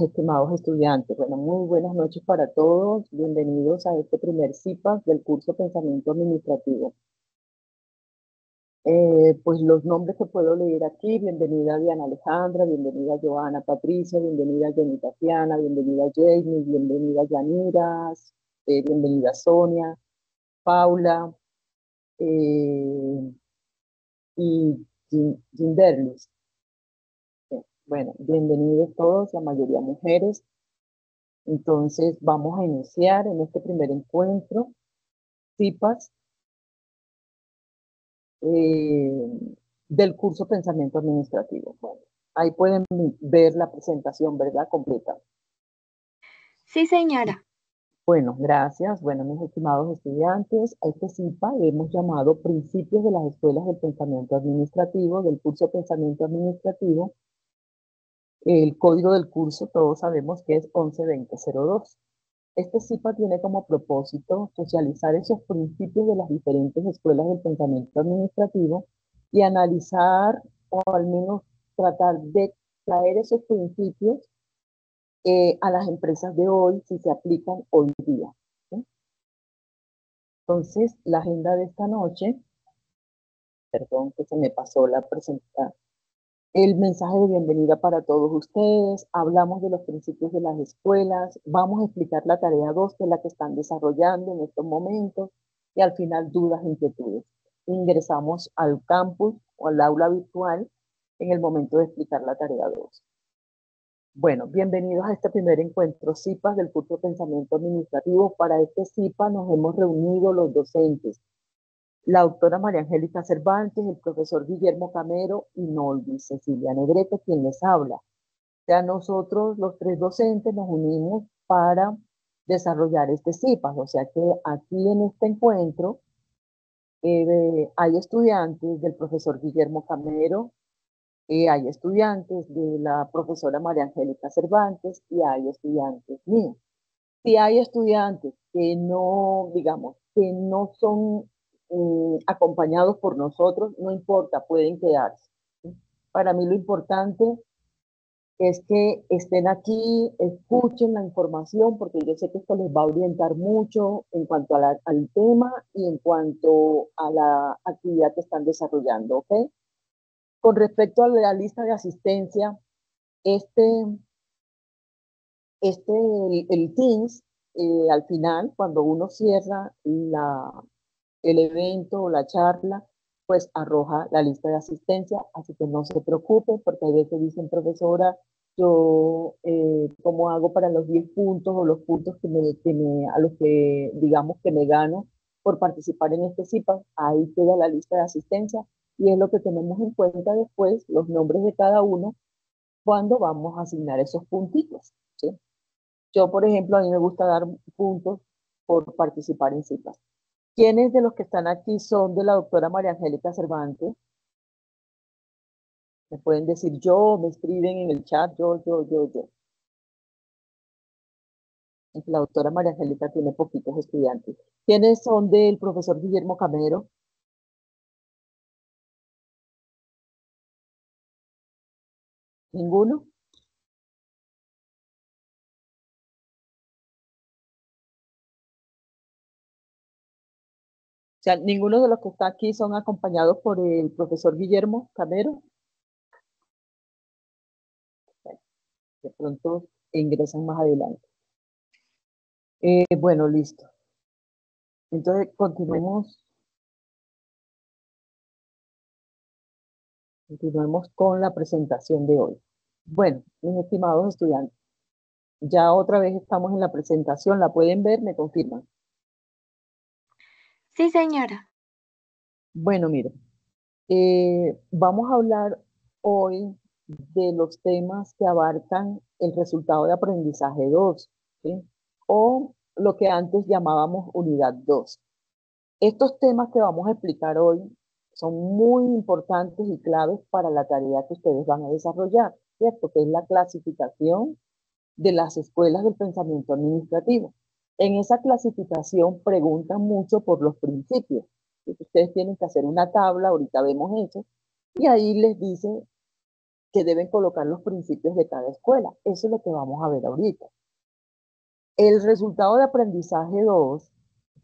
Estimados estudiantes, bueno, muy buenas noches para todos. Bienvenidos a este primer CIPAS del curso Pensamiento Administrativo. Pues los nombres que puedo leer aquí: bienvenida Diana Alejandra, bienvenida Joana Patricia, bienvenida Jenny Tatiana, bienvenida Jamie, bienvenida Yanira, bienvenida Sonia, Paula y Ginderlis. Bueno, bienvenidos todos, la mayoría mujeres. Entonces vamos a iniciar en este primer encuentro, CIPAS, del curso Pensamiento Administrativo. Bueno, ahí pueden ver la presentación, ¿verdad? Completa. Sí, señora. Bueno, gracias. Bueno, mis estimados estudiantes, a este CIPA le hemos llamado Principios de las Escuelas del Pensamiento Administrativo, del curso Pensamiento Administrativo. El código del curso todos sabemos que es 112002. Este CIPA tiene como propósito socializar esos principios de las diferentes escuelas del pensamiento administrativo y analizar, o al menos tratar de traer esos principios a las empresas de hoy, si se aplican hoy día, ¿sí? Entonces, la agenda de esta noche, perdón que se me pasó la presentación, el mensaje de bienvenida para todos ustedes. Hablamos de los principios de las escuelas, vamos a explicar la tarea 2, que es la que están desarrollando en estos momentos, y al final dudas e inquietudes. Ingresamos al campus o al aula virtual en el momento de explicar la tarea 2. Bueno, bienvenidos a este primer encuentro CIPAS del curso de Pensamiento Administrativo. Para este CIPA nos hemos reunido los docentes: la doctora María Angélica Cervantes, el profesor Guillermo Camero y Nolvi Cecilia Negrete, quien les habla. O sea, nosotros los tres docentes nos unimos para desarrollar este CIPAS. O sea que aquí en este encuentro hay estudiantes del profesor Guillermo Camero, hay estudiantes de la profesora María Angélica Cervantes y hay estudiantes míos. Si hay estudiantes que no, digamos, que no son acompañados por nosotros, no importa, pueden quedarse, ¿sí? Para mí lo importante es que estén aquí, escuchen la información, porque yo sé que esto les va a orientar mucho en cuanto a al tema y en cuanto a la actividad que están desarrollando, ¿ok? Con respecto a la lista de asistencia, este, el Teams, al final, cuando uno cierra el evento o la charla, pues arroja la lista de asistencia, así que no se preocupe, porque a veces dicen: profesora, yo, ¿cómo hago para los 10 puntos o los puntos a los que digamos que me gano por participar en este CIPA? Ahí queda la lista de asistencia y es lo que tenemos en cuenta después, los nombres de cada uno, cuando vamos a asignar esos puntitos, ¿sí? Yo, por ejemplo, a mí me gusta dar puntos por participar en citas. ¿Quiénes de los que están aquí son de la doctora María Angélica Cervantes? Me pueden decir yo, me escriben en el chat, yo. La doctora María Angélica tiene poquitos estudiantes. ¿Quiénes son del profesor Guillermo Camero? ¿Ninguno? O sea, ninguno de los que está aquí son acompañados por el profesor Guillermo Camero. De pronto ingresan más adelante. Bueno, listo. Entonces, continuemos con la presentación de hoy. Bueno, mis estimados estudiantes, ya otra vez estamos en la presentación. ¿La pueden ver? ¿Me confirman? Sí, señora. Bueno, miren, vamos a hablar hoy de los temas que abarcan el resultado de aprendizaje 2, ¿sí? O lo que antes llamábamos unidad 2. Estos temas que vamos a explicar hoy son muy importantes y claves para la tarea que ustedes van a desarrollar, ¿cierto? Que es la clasificación de las escuelas del pensamiento administrativo. En esa clasificación preguntan mucho por los principios. Ustedes tienen que hacer una tabla, ahorita vemos eso, y ahí les dice que deben colocar los principios de cada escuela. Eso es lo que vamos a ver ahorita. El resultado de aprendizaje 2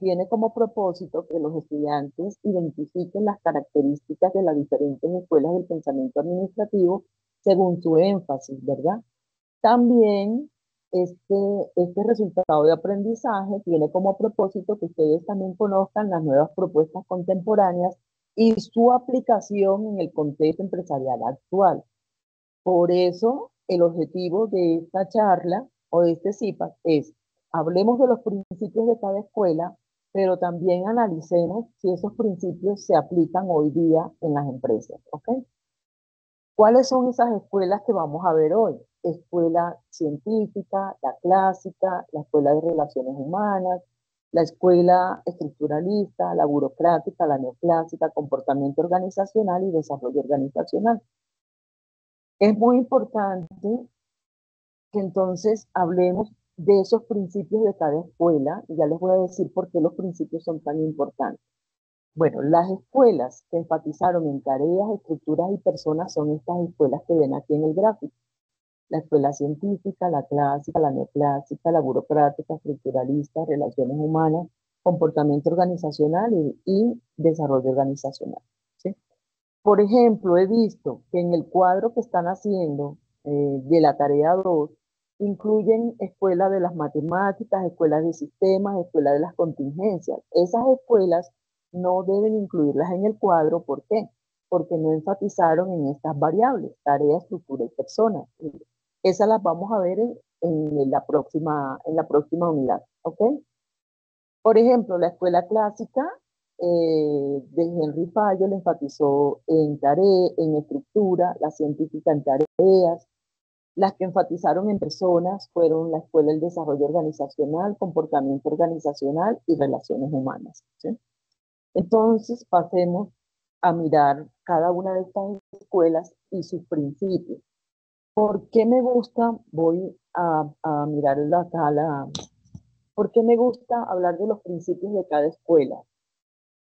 tiene como propósito que los estudiantes identifiquen las características de las diferentes escuelas del pensamiento administrativo según su énfasis, ¿verdad? También este resultado de aprendizaje tiene como propósito que ustedes también conozcan las nuevas propuestas contemporáneas y su aplicación en el contexto empresarial actual. Por eso, el objetivo de esta charla o de este CIPAC es, hablemos de los principios de cada escuela, pero también analicemos si esos principios se aplican hoy día en las empresas, ¿ok? ¿Cuáles son esas escuelas que vamos a ver hoy? Escuela científica, la clásica, la escuela de relaciones humanas, la escuela estructuralista, la burocrática, la neoclásica, comportamiento organizacional y desarrollo organizacional. Es muy importante que entonces hablemos de esos principios de cada escuela, y ya les voy a decir por qué los principios son tan importantes. Bueno, las escuelas que enfatizaron en tareas, estructuras y personas son estas escuelas que ven aquí en el gráfico. La escuela científica, la clásica, la neoclásica, la burocrática, estructuralista, relaciones humanas, comportamiento organizacional y desarrollo organizacional. ¿Sí? Por ejemplo, he visto que en el cuadro que están haciendo de la tarea 2 incluyen escuela de las matemáticas, escuelas de sistemas, escuela de las contingencias. Esas escuelas no deben incluirlas en el cuadro. ¿Por qué? Porque no enfatizaron en estas variables, tarea, estructura y persona. Esas las vamos a ver en la próxima unidad. ¿Ok? Por ejemplo, la escuela clásica de Henry Fayol enfatizó en estructura, la científica en tareas. Las que enfatizaron en personas fueron la Escuela del Desarrollo Organizacional, Comportamiento Organizacional y Relaciones Humanas. ¿Sí? Entonces, pasemos a mirar cada una de estas escuelas y sus principios. ¿Por qué me gusta? Voy a mirar acá ¿por qué me gusta hablar de los principios de cada escuela?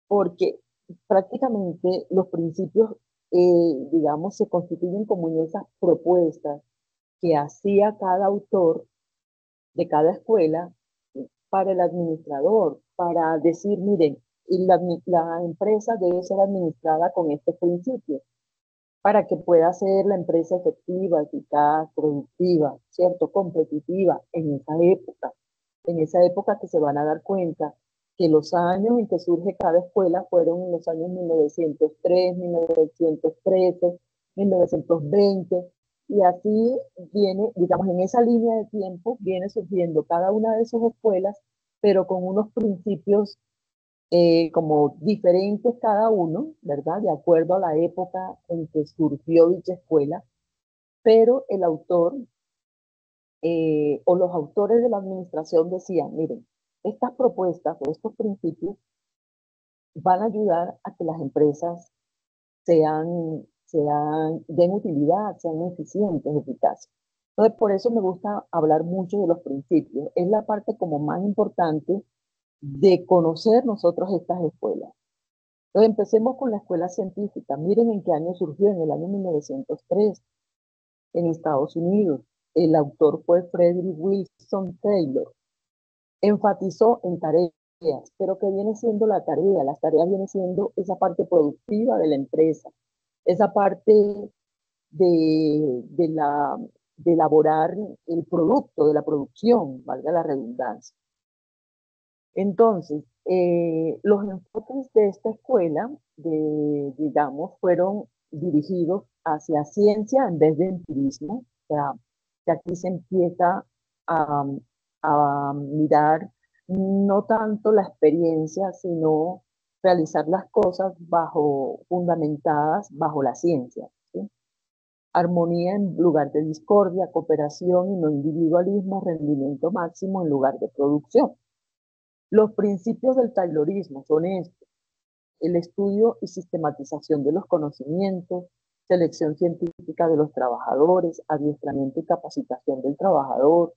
Porque prácticamente los principios, digamos, se constituyen como en esas propuestas que hacía cada autor de cada escuela para el administrador, para decir, miren, la empresa debe ser administrada con este principio, para que pueda ser la empresa efectiva, eficaz, productiva, ¿cierto? Competitiva en esa época que se van a dar cuenta que los años en que surge cada escuela fueron en los años 1903, 1913, 1920, y así viene, digamos, en esa línea de tiempo viene surgiendo cada una de esas escuelas, pero con unos principios como diferentes cada uno, ¿verdad? De acuerdo a la época en que surgió dicha escuela, pero el autor o los autores de la administración decían, miren, estas propuestas o estos principios van a ayudar a que las empresas den utilidad, sean eficientes, eficaces. Entonces, por eso me gusta hablar mucho de los principios. Es la parte como más importante de conocer nosotros estas escuelas. Entonces, empecemos con la escuela científica. Miren en qué año surgió, en el año 1903, en Estados Unidos. El autor fue Frederick Wilson Taylor. Enfatizó en tareas, pero ¿qué viene siendo la tarea? Las tareas viene siendo esa parte productiva de la empresa, esa parte de, la, de elaborar el producto, de la producción, valga la redundancia. Entonces, los enfoques de esta escuela, digamos, fueron dirigidos hacia ciencia en vez de empirismo. O sea, que aquí se empieza a, a mirar no tanto la experiencia, sino realizar las cosas fundamentadas bajo la ciencia. ¿Sí? Armonía en lugar de discordia, cooperación y no individualismo, rendimiento máximo en lugar de producción. Los principios del taylorismo son estos: el estudio y sistematización de los conocimientos, selección científica de los trabajadores, adiestramiento y capacitación del trabajador,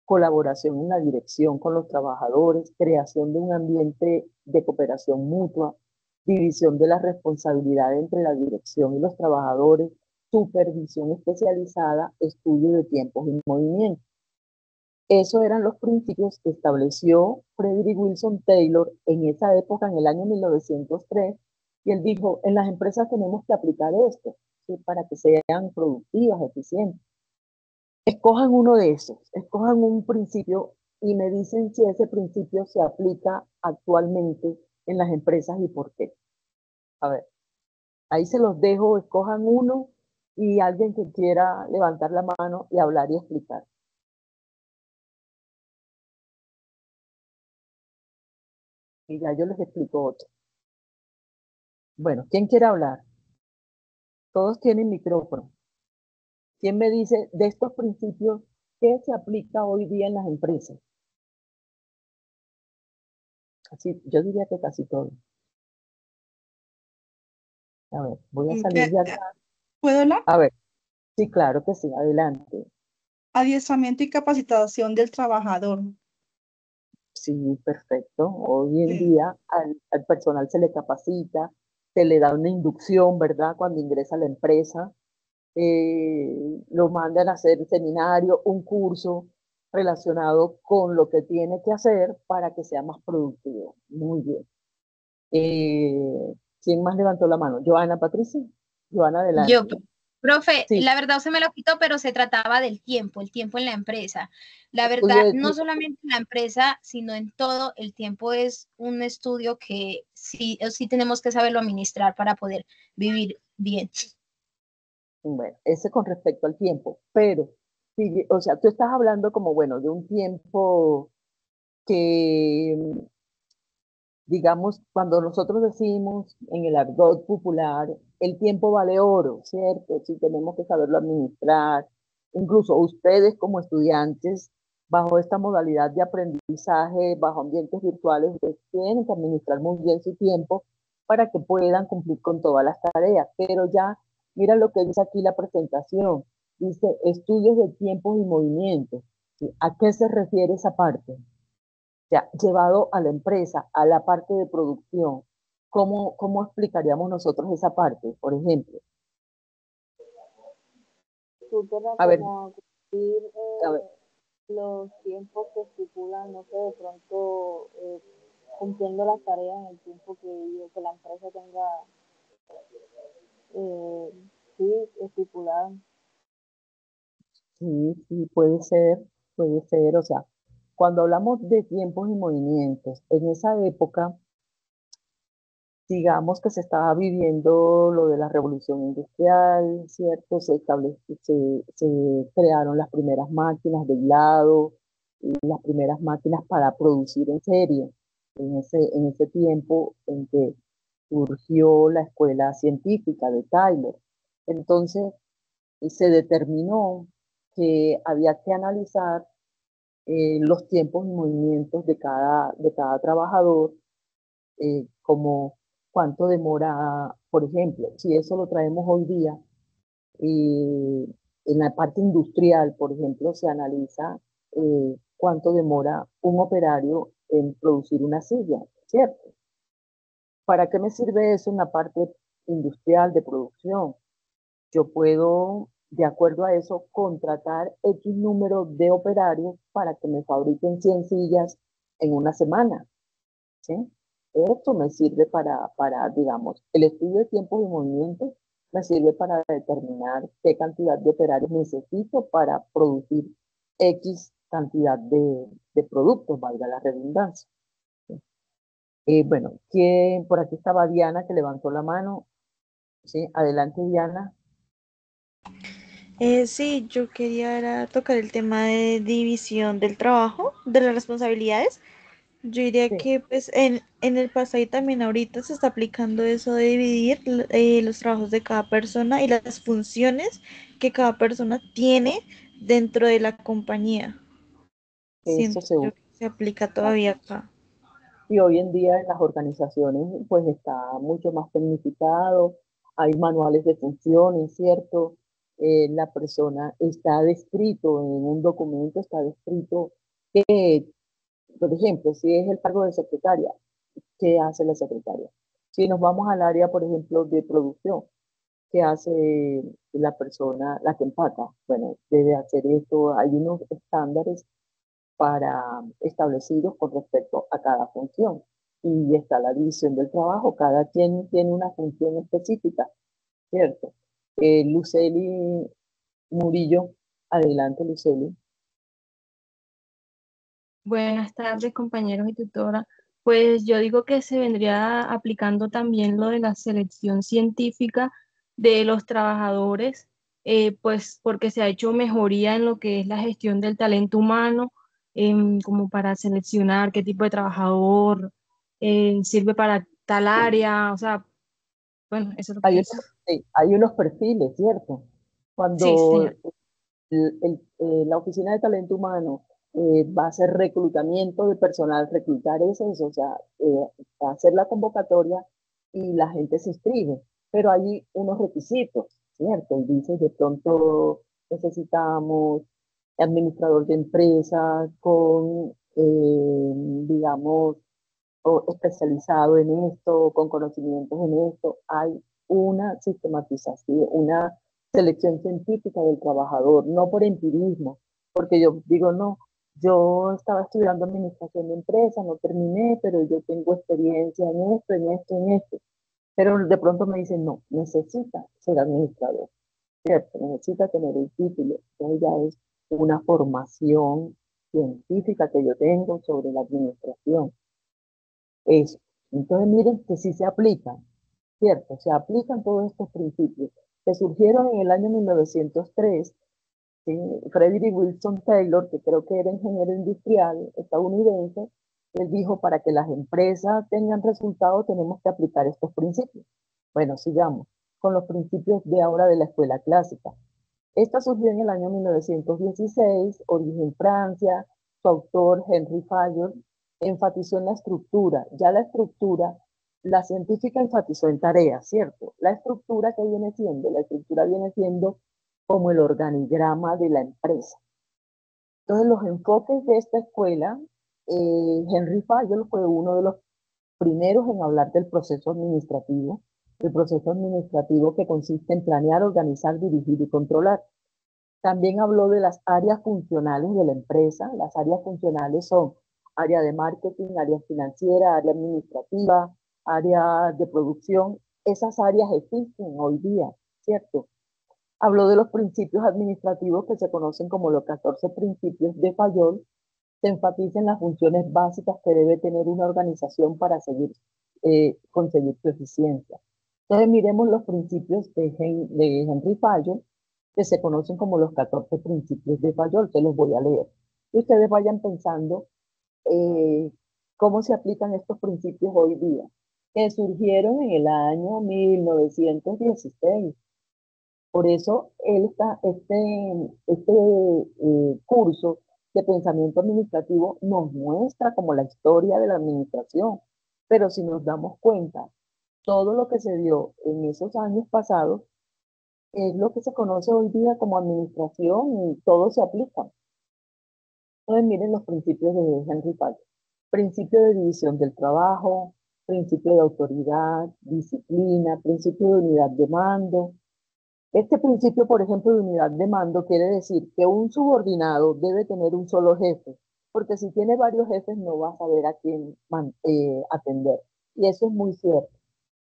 colaboración en la dirección con los trabajadores, creación de un ambiente de cooperación mutua, división de la responsabilidad entre la dirección y los trabajadores, supervisión especializada, estudio de tiempos y movimientos. Esos eran los principios que estableció Frederick Wilson Taylor en esa época, en el año 1903, y él dijo, en las empresas tenemos que aplicar esto, ¿sí? Para que sean productivas, eficientes. Escojan uno de esos, escojan un principio y me dicen si ese principio se aplica actualmente en las empresas y por qué. A ver, ahí se los dejo, escojan uno y alguien que quiera levantar la mano y hablar y explicar. Y ya yo les explico otro. Bueno, ¿quién quiere hablar? Todos tienen micrófono. ¿Quién me dice de estos principios qué se aplica hoy día en las empresas? Así, yo diría que casi todo. A ver, voy a salir de acá. ¿Puedo hablar? A ver, sí, claro que sí, adelante. Adiestramiento y capacitación del trabajador. Sí, perfecto. Hoy en Sí. día al personal se le capacita, se le da una inducción, ¿verdad? Cuando ingresa a la empresa, lo mandan a hacer seminario, un curso relacionado con lo que tiene que hacer para que sea más productivo. Muy bien. ¿Quién más levantó la mano? Joana Patricia. Joana, Yo, adelante. profe, Sí, la verdad se me lo quitó, pero se trataba del tiempo, el tiempo en la empresa. La estudio verdad, de no ti. solamente en la empresa, sino en todo, el tiempo es un estudio que sí tenemos que saberlo administrar para poder vivir bien. Bueno, ese con respecto al tiempo, pero, sí, o sea, tú estás hablando como, bueno, de un tiempo que, digamos, cuando nosotros decimos en el argot popular, el tiempo vale oro, ¿cierto? Sí, tenemos que saberlo administrar. Incluso ustedes como estudiantes, bajo esta modalidad de aprendizaje, bajo ambientes virtuales, ustedes tienen que administrar muy bien su tiempo para que puedan cumplir con todas las tareas. Pero ya, mira lo que dice aquí la presentación. Dice estudios de tiempos y movimientos. ¿Sí? ¿A qué se refiere esa parte? Ya, llevado a la empresa, a la parte de producción, ¿cómo explicaríamos nosotros esa parte? Por ejemplo, Supera a ver, como a cumplir a ver, los tiempos que estipulan, no sé, de pronto cumpliendo las tareas en el tiempo que la empresa tenga, eh, sí, estipulado. sí, sí, puede ser, o sea, cuando hablamos de tiempos y movimientos, en esa época, digamos que se estaba viviendo lo de la revolución industrial, ¿cierto? Se crearon las primeras máquinas de hilado, y las primeras máquinas para producir en serie, en ese tiempo en que surgió la escuela científica de Taylor. Entonces, se determinó que había que analizar los tiempos y movimientos de cada trabajador, como cuánto demora, por ejemplo, si eso lo traemos hoy día, en la parte industrial, por ejemplo, se analiza cuánto demora un operario en producir una silla, ¿cierto? ¿Para qué me sirve eso en la parte industrial de producción? Yo puedo, de acuerdo a eso, contratar X número de operarios para que me fabriquen 100 sillas en una semana, ¿sí? Esto me sirve digamos, el estudio de tiempos y movimientos me sirve para determinar qué cantidad de operarios necesito para producir X cantidad de productos, valga la redundancia. ¿Sí? Bueno, por aquí estaba Diana que levantó la mano. ¿Sí? Adelante, Diana. Sí, yo quería era tocar el tema de división del trabajo, de las responsabilidades. Yo diría Sí. que pues en el pasado y también ahorita se está aplicando eso de dividir los trabajos de cada persona y las funciones que cada persona tiene dentro de la compañía. Eso Siento se yo usa. que se aplica todavía acá. Y hoy en día en las organizaciones pues está mucho más tecnificado, hay manuales de funciones, ¿cierto? La persona está descrito en un documento, está descrito que, por ejemplo, si es el cargo de secretaria, ¿qué hace la secretaria? Si nos vamos al área, por ejemplo, de producción, ¿Qué hace la persona, la que empaca? Bueno, debe hacer esto. Hay unos estándares establecidos con respecto a cada función. Y está la división del trabajo. Cada quien tiene una función específica, ¿cierto? Luceli Murillo, adelante, Luceli. Buenas tardes, compañeros y tutora. Pues yo digo que se vendría aplicando también lo de la selección científica de los trabajadores, pues porque se ha hecho mejoría en lo que es la gestión del talento humano, como para seleccionar qué tipo de trabajador sirve para tal área, o sea, bueno, eso es lo que Hay pienso. unos, sí, hay unos perfiles, ¿cierto? Sí, sí, Cuando señor. la Oficina de Talento Humano va a hacer reclutamiento de personal, reclutar eso, o sea, va a hacer la convocatoria y la gente se inscribe, pero hay unos requisitos, ¿cierto? Y dice, de pronto necesitamos administrador de empresas con, digamos, o especializado en esto, con conocimientos en esto. Hay una sistematización, una selección científica del trabajador, no por empirismo, porque yo digo, no, yo estaba estudiando administración de empresas, no terminé, pero yo tengo experiencia en esto, en esto, en esto. Pero de pronto me dicen, no, necesita ser administrador, ¿cierto? Necesita tener el título. Entonces ya es una formación científica que yo tengo sobre la administración. Eso. Entonces miren que sí se aplican, ¿cierto? Se aplican todos estos principios que surgieron en el año 1903. ¿Sí? Frederick Wilson Taylor, que creo que era ingeniero industrial estadounidense, él dijo, para que las empresas tengan resultados tenemos que aplicar estos principios. Bueno, sigamos con los principios de ahora de la escuela clásica. Esta surgió en el año 1916, origen en Francia, su autor Henry Fayol enfatizó en la estructura. Ya la estructura, la científica enfatizó en tareas, ¿cierto? La estructura que viene siendo, la estructura viene siendo como el organigrama de la empresa. Entonces los enfoques de esta escuela, Henry Fayol fue uno de los primeros en hablar del proceso administrativo, el proceso administrativo que consiste en planear, organizar, dirigir y controlar. También habló de las áreas funcionales de la empresa. Las áreas funcionales son área de marketing, área financiera, área administrativa, área de producción. Esas áreas existen hoy día, ¿cierto? Habló de los principios administrativos que se conocen como los 14 principios de Fayol. Se enfatiza en las funciones básicas que debe tener una organización para conseguir su eficiencia. Entonces miremos los principios de Henry Fayol, que se conocen como los 14 principios de Fayol, se los voy a leer. Y ustedes vayan pensando cómo se aplican estos principios hoy día, que surgieron en el año 1916. Por eso este curso de pensamiento administrativo nos muestra como la historia de la administración. Pero si nos damos cuenta, todo lo que se dio en esos años pasados es lo que se conoce hoy día como administración y todo se aplica. Entonces miren los principios de Henry Fayol. Principio de división del trabajo, principio de autoridad, disciplina, principio de unidad de mando. Este principio, por ejemplo, de unidad de mando quiere decir que un subordinado debe tener un solo jefe, porque si tiene varios jefes no va a saber a quién atender. Y eso es muy cierto.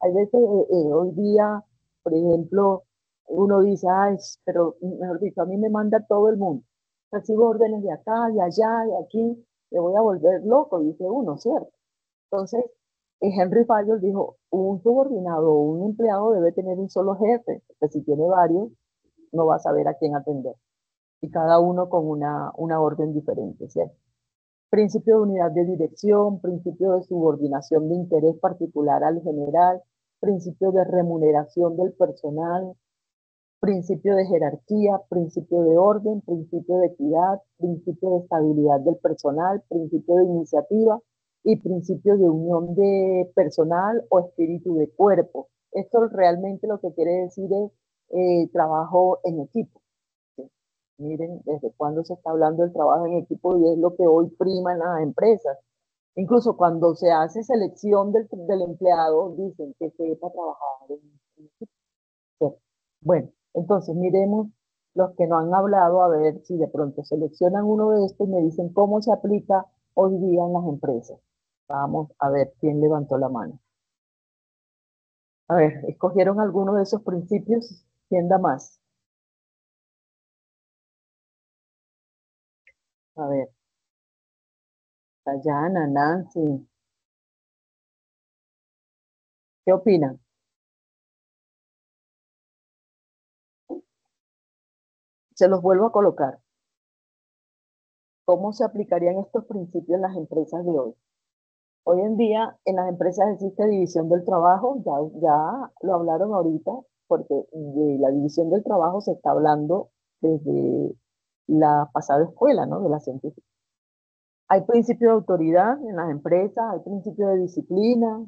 Hay veces, hoy día, por ejemplo, uno dice, ay, pero mejor dicho, a mí me manda todo el mundo. Recibo órdenes de acá, de allá, de aquí, me voy a volver loco, dice uno, ¿cierto? Entonces, Henry Fayol dijo, un subordinado o un empleado debe tener un solo jefe, porque si tiene varios, no va a saber a quién atender. Y cada uno con una orden diferente, ¿cierto? Principio de unidad de dirección, principio de subordinación de interés particular al general, principio de remuneración del personal, principio de jerarquía, principio de orden, principio de equidad, principio de estabilidad del personal, principio de iniciativa y principio de unión de personal o espíritu de cuerpo. Esto realmente lo que quiere decir es trabajo en equipo. ¿Sí? Miren, desde cuándo se está hablando del trabajo en equipo y es lo que hoy prima en las empresas. Incluso cuando se hace selección del empleado, dicen que sepa trabajar en equipo. ¿Sí? Bueno, entonces miremos los que no han hablado a ver si de pronto seleccionan uno de estos y me dicen cómo se aplica hoy día en las empresas. Vamos a ver quién levantó la mano. A ver, ¿escogieron alguno de esos principios? ¿Quién da más? A ver, Dayana, Nancy, ¿qué opinan? Se los vuelvo a colocar. ¿Cómo se aplicarían estos principios en las empresas de hoy? Hoy en día en las empresas existe división del trabajo, ya lo hablaron ahorita, porque de la división del trabajo se está hablando desde la pasada escuela, ¿no? De la científica. Hay principio de autoridad en las empresas, hay principio de disciplina,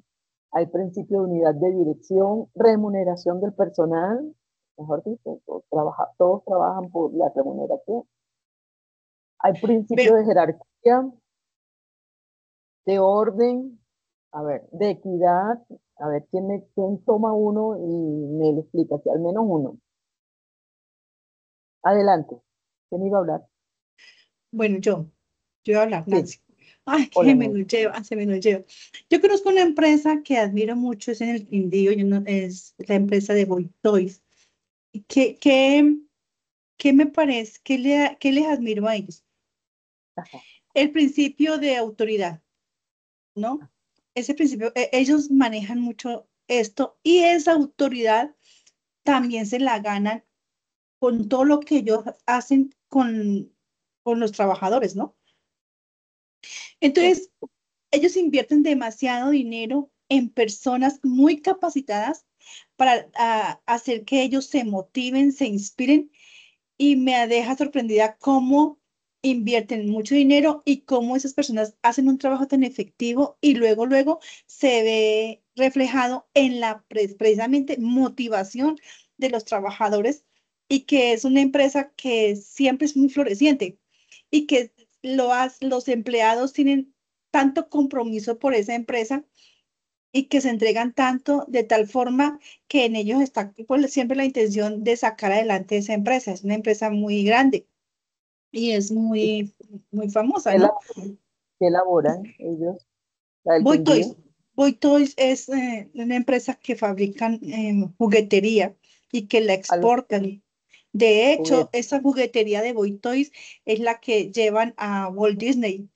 hay principio de unidad de dirección, remuneración del personal, mejor dicho, todos trabajan por la remuneración. Hay principio Ve- de jerarquía, de orden, a ver, de equidad, a ver, quién toma uno y me lo explica, si al menos uno. Adelante, ¿quién iba a hablar? Bueno, yo voy a hablar, Sí, Nancy. Ay, hola, que me Nancy. lo lleva, se me lo lleva. Yo conozco una empresa que admiro mucho, es en el Quindío, es la empresa de Boy Toys. ¿Qué, qué, qué me parece? ¿Qué les admiro a ellos? Ajá. El principio de autoridad, ¿no? Ese principio, ellos manejan mucho esto y esa autoridad también se la ganan con todo lo que ellos hacen con los trabajadores, ¿no? Sí, Entonces, ellos invierten demasiado dinero en personas muy capacitadas para hacer que ellos se motiven, se inspiren y me deja sorprendida cómo invierten mucho dinero y cómo esas personas hacen un trabajo tan efectivo y luego se ve reflejado en la precisamente motivación de los trabajadores y que es una empresa que siempre es muy floreciente y que los empleados tienen tanto compromiso por esa empresa y que se entregan tanto de tal forma que en ellos está pues, siempre la intención de sacar adelante esa empresa. Es una empresa muy grande y es sí. muy famosa, ¿Qué, ¿no? qué elaboran ellos? La del Boy Quindío. Toys. Boy Toys es una empresa que fabrican juguetería y que la A los exportan. De hecho, juguetes. esa juguetería de Boy Toys es la que llevan a Walt Disney.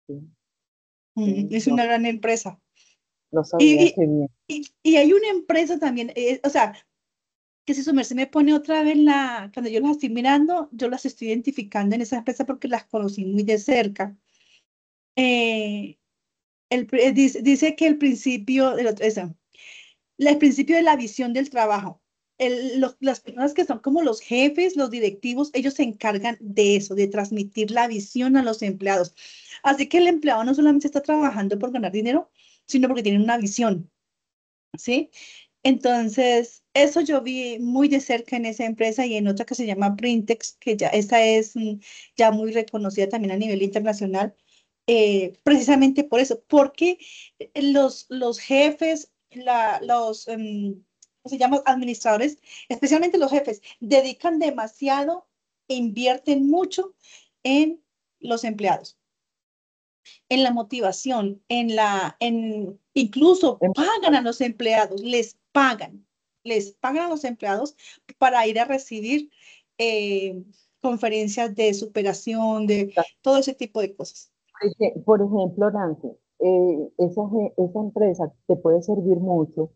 Sí, Es no, una gran empresa. no sabía Y, qué bien. y hay una empresa también, o sea, que si su merced me pone otra vez cuando yo las estoy mirando, yo las estoy identificando en esa empresa porque las conocí muy de cerca. Eh, dice que el principio, el principio de la visión del trabajo. Las personas que son como los jefes, los directivos, ellos se encargan de eso, de transmitir la visión a los empleados. Así que el empleado no solamente está trabajando por ganar dinero, sino porque tiene una visión, ¿sí? Entonces, eso yo vi muy de cerca en esa empresa y en otra que se llama Printex, que ya esa es ya muy reconocida también a nivel internacional, precisamente por eso, porque los jefes, ¿cómo se llama? Administradores, especialmente los jefes, dedican demasiado, e invierten mucho en los empleados en la motivación, incluso En- pagan a los empleados, les pagan a los empleados para ir a recibir eh, conferencias de superación, de todo ese tipo de cosas. Por ejemplo, Nancy, esa empresa te puede servir mucho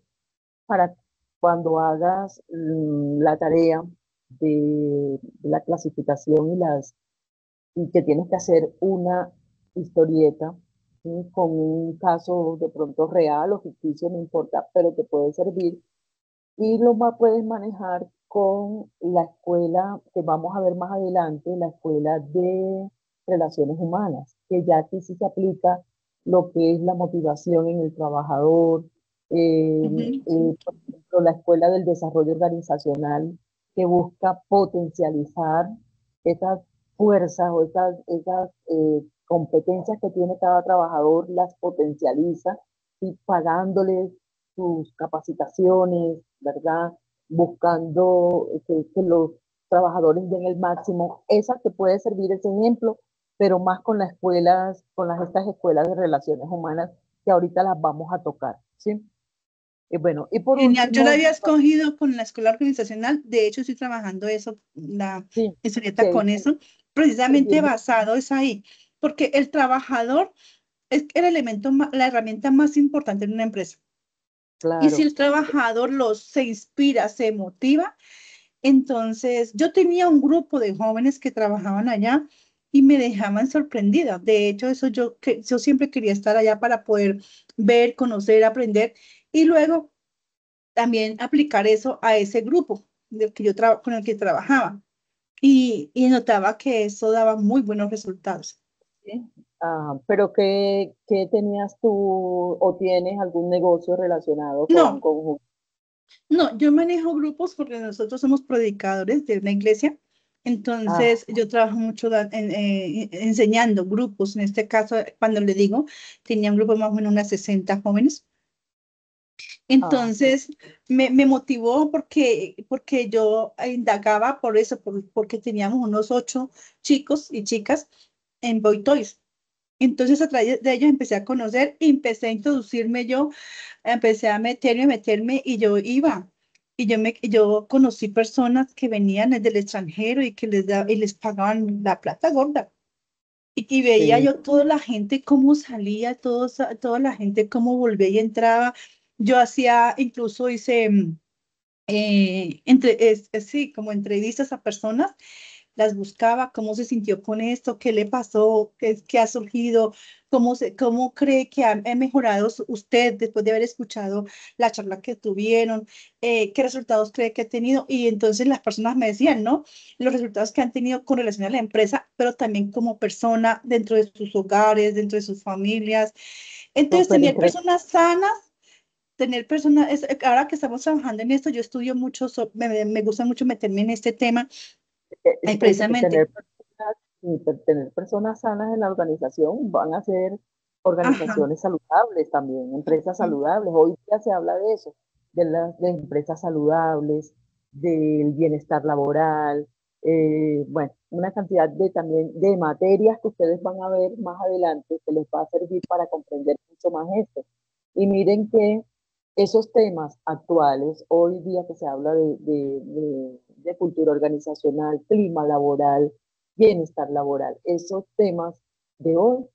para cuando hagas la tarea de la clasificación y que tienes que hacer una historieta, ¿sí? Con un caso de pronto real o ficticio, no importa, pero te puede servir y puedes manejar con la escuela que vamos a ver más adelante, la escuela de relaciones humanas, que ya aquí sí se aplica lo que es la motivación en el trabajador, Ujú. por ejemplo, la escuela del desarrollo organizacional, que busca potencializar esas fuerzas o esas competencias que tiene cada trabajador, las potencializa y pagándoles sus capacitaciones, ¿verdad? buscando que los trabajadores den el máximo. Esa te puede servir ese ejemplo, pero más con las escuelas, estas escuelas de relaciones humanas que ahorita las vamos a tocar, ¿sí? Y bueno, y por Genial. Yo la último, había escogido con la escuela organizacional. De hecho, estoy trabajando eso, la sí, historieta que con eso, es precisamente bien, basado es ahí, porque el trabajador es el elemento, la herramienta más importante en una empresa. Y si claro, el trabajador se inspira, se motiva, entonces yo tenía un grupo de jóvenes que trabajaban allá y me dejaban sorprendida. De hecho, eso yo siempre quería estar allá para poder ver, conocer, aprender y luego también aplicar eso a ese grupo con el que trabajaba. Y notaba que eso daba muy buenos resultados. ¿sí? Pero ¿qué tenías tú o tienes algún negocio relacionado No, con no, yo manejo grupos porque nosotros somos predicadores de una iglesia. ah, Entonces, yo trabajo mucho enseñando grupos. En este caso, cuando le digo, tenía un grupo más o menos unas 60 jóvenes. qué Entonces, me motivó porque yo indagaba por eso, porque teníamos unos 8 chicos y chicas en Boy Toys. Entonces, a través de ellos empecé a conocer, y empecé a introducirme yo, empecé a meterme, y yo iba. Y yo conocí personas que venían del extranjero y que y les pagaban la plata gorda. Y veía sí, yo toda la gente cómo salía, toda la gente cómo volvía y entraba. Yo hacía, incluso hice, sí, como entrevistas a personas, las buscaba, cómo se sintió con esto, qué le pasó, qué ha surgido, cómo cree que ha mejorado usted después de haber escuchado la charla que tuvieron, qué resultados cree que ha tenido. Y entonces las personas me decían, ¿no? Los resultados que han tenido con relación a la empresa, pero también como persona dentro de sus hogares, dentro de sus familias. Entonces, súper tener interesante. personas sanas. Tener personas, ahora que estamos trabajando en esto, yo estudio mucho, me gusta mucho meterme en este tema, precisamente. Tener personas sanas en la organización van a ser Ajá. organizaciones saludables también, empresas saludables. Hoy ya se habla de eso, de empresas saludables, del bienestar laboral, bueno, una cantidad de también de materias que ustedes van a ver más adelante que les va a servir para comprender mucho más esto. Y miren que esos temas actuales, hoy día que se habla de cultura organizacional, clima laboral, bienestar laboral, esos temas de hoy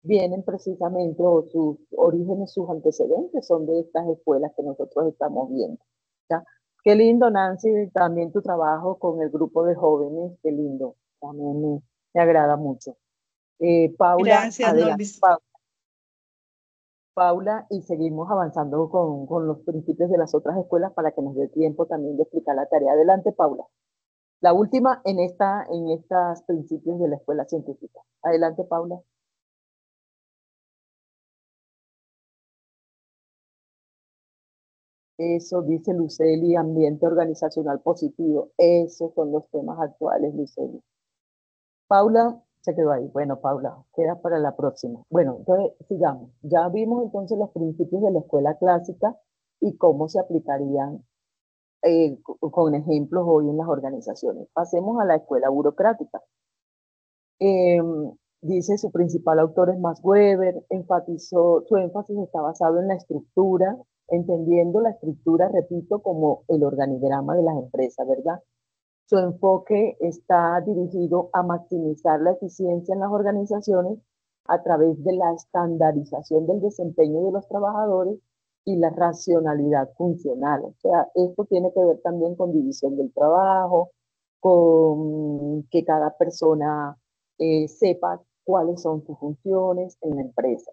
vienen precisamente, o sus orígenes, sus antecedentes son de estas escuelas que nosotros estamos viendo. ¿Ya? Qué lindo, Nancy, también tu trabajo con el grupo de jóvenes, qué lindo, también me agrada mucho. Paula, Gracias, adelante, Norvis. Paula, y seguimos avanzando con los principios de las otras escuelas para que nos dé tiempo también de explicar la tarea. Adelante, Paula. La última en estos principios de la escuela científica. Adelante, Paula. Eso dice Luceli, ambiente organizacional positivo. Esos son los temas actuales, Luceli. Paula se quedó ahí. Bueno, Paula, queda para la próxima. Bueno, entonces sigamos. Ya vimos entonces los principios de la escuela clásica y cómo se aplicarían con ejemplos hoy en las organizaciones. Pasemos a la escuela burocrática. Eh, Dice su principal autor es Max Weber, su énfasis está basado en la estructura, entendiendo la estructura, repito, como el organigrama de las empresas, ¿verdad? Su enfoque está dirigido a maximizar la eficiencia en las organizaciones a través de la estandarización del desempeño de los trabajadores y la racionalidad funcional. O sea, esto tiene que ver también con división del trabajo, con que cada persona sepa cuáles son sus funciones en la empresa.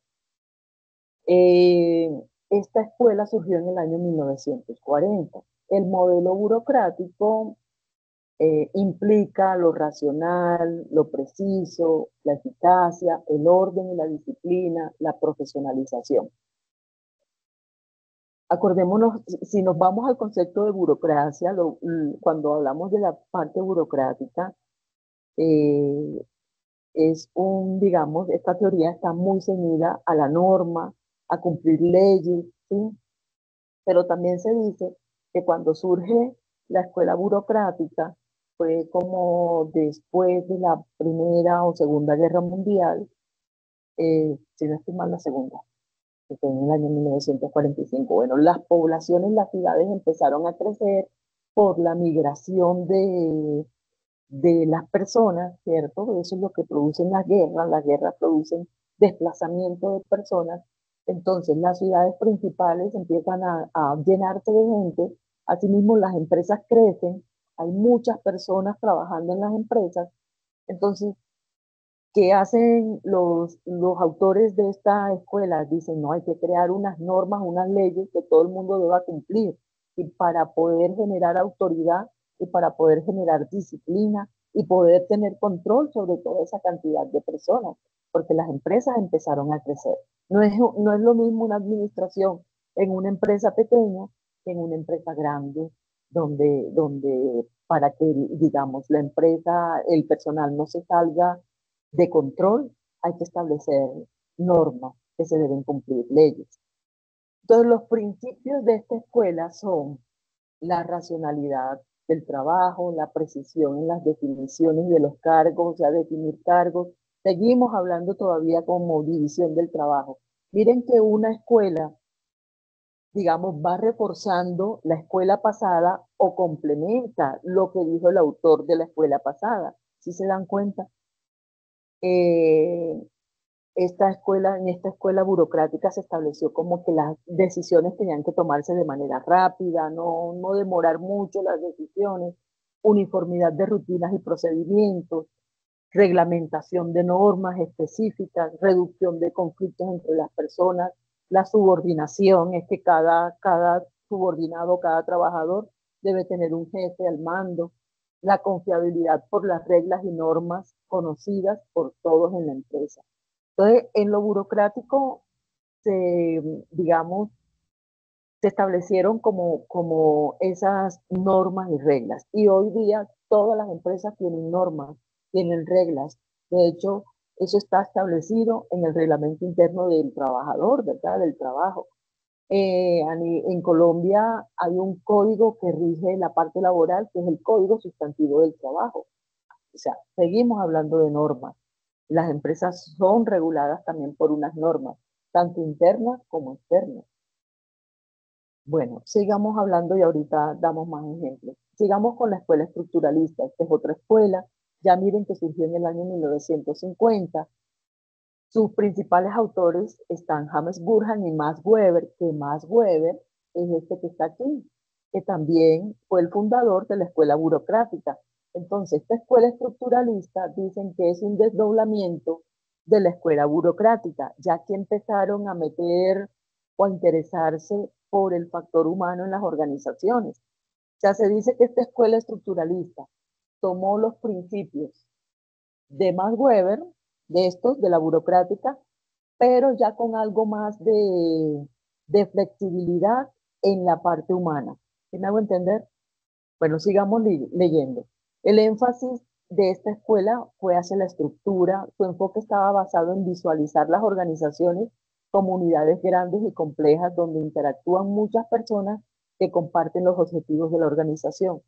Eh, Esta escuela surgió en el año 1940. El modelo burocrático implica lo racional, lo preciso, la eficacia, el orden y la disciplina, la profesionalización. Acordémonos, si nos vamos al concepto de burocracia, cuando hablamos de la parte burocrática, eh, digamos, esta teoría está muy ceñida a la norma, a cumplir leyes, ¿sí? Pero también se dice que cuando surge la escuela burocrática fue como después de la Primera o Segunda Guerra Mundial, si no estoy mal, la Segunda, que fue en el año 1945. Bueno, las poblaciones, las ciudades empezaron a crecer por la migración de las personas, ¿cierto? Eso es lo que producen las guerras producen desplazamiento de personas, entonces las ciudades principales empiezan a llenarse de gente, asimismo las empresas crecen, hay muchas personas trabajando en las empresas, entonces, ¿qué hacen los autores de esta escuela? Dicen, no, hay que crear unas normas, unas leyes que todo el mundo deba cumplir. Y para poder generar autoridad y para poder generar disciplina y poder tener control sobre toda esa cantidad de personas, porque las empresas empezaron a crecer. No es lo mismo una administración en una empresa pequeña que en una empresa grande, donde para que, digamos, la empresa, el personal no se salga de control, hay que establecer normas que se deben cumplir, leyes. Entonces, los principios de esta escuela son la racionalidad del trabajo, la precisión en las definiciones de los cargos, o sea, definir cargos. Seguimos hablando todavía como división del trabajo. Miren que una escuela, digamos, va reforzando la escuela pasada o complementa lo que dijo el autor de la escuela pasada. ¿Sí se dan cuenta? En esta escuela burocrática se estableció como que las decisiones tenían que tomarse de manera rápida, no demorar mucho las decisiones, uniformidad de rutinas y procedimientos, reglamentación de normas específicas, reducción de conflictos entre las personas, la subordinación, es que cada subordinado, cada trabajador debe tener un jefe al mando, la confiabilidad por las reglas y normas conocidas por todos en la empresa. Entonces, en lo burocrático, digamos, se establecieron como esas normas y reglas. Y hoy día todas las empresas tienen normas, tienen reglas. De hecho, eso está establecido en el reglamento interno del trabajador, ¿verdad? Del trabajo. En Colombia hay un código que rige la parte laboral, que es el Código Sustantivo del Trabajo. O sea, seguimos hablando de normas. Las empresas son reguladas también por unas normas, tanto internas como externas. Bueno, sigamos hablando y ahorita damos más ejemplos. Sigamos con la escuela estructuralista. Esta es otra escuela. Ya miren que surgió en el año 1950. Sus principales autores están James Burhan y Max Weber, que Max Weber es este que está aquí, que también fue el fundador de la escuela burocrática. Entonces, esta escuela estructuralista dicen que es un desdoblamiento de la escuela burocrática, ya que empezaron a meter o a interesarse por el factor humano en las organizaciones. O sea, se dice que esta escuela estructuralista tomó los principios de Max Weber, de la burocrática, pero ya con algo más de flexibilidad en la parte humana. ¿Sí me hago entender? Bueno, sigamos leyendo. El énfasis de esta escuela fue hacia la estructura. Su enfoque estaba basado en visualizar las organizaciones como unidades grandes y complejas donde interactúan muchas personas que comparten los objetivos de la organización.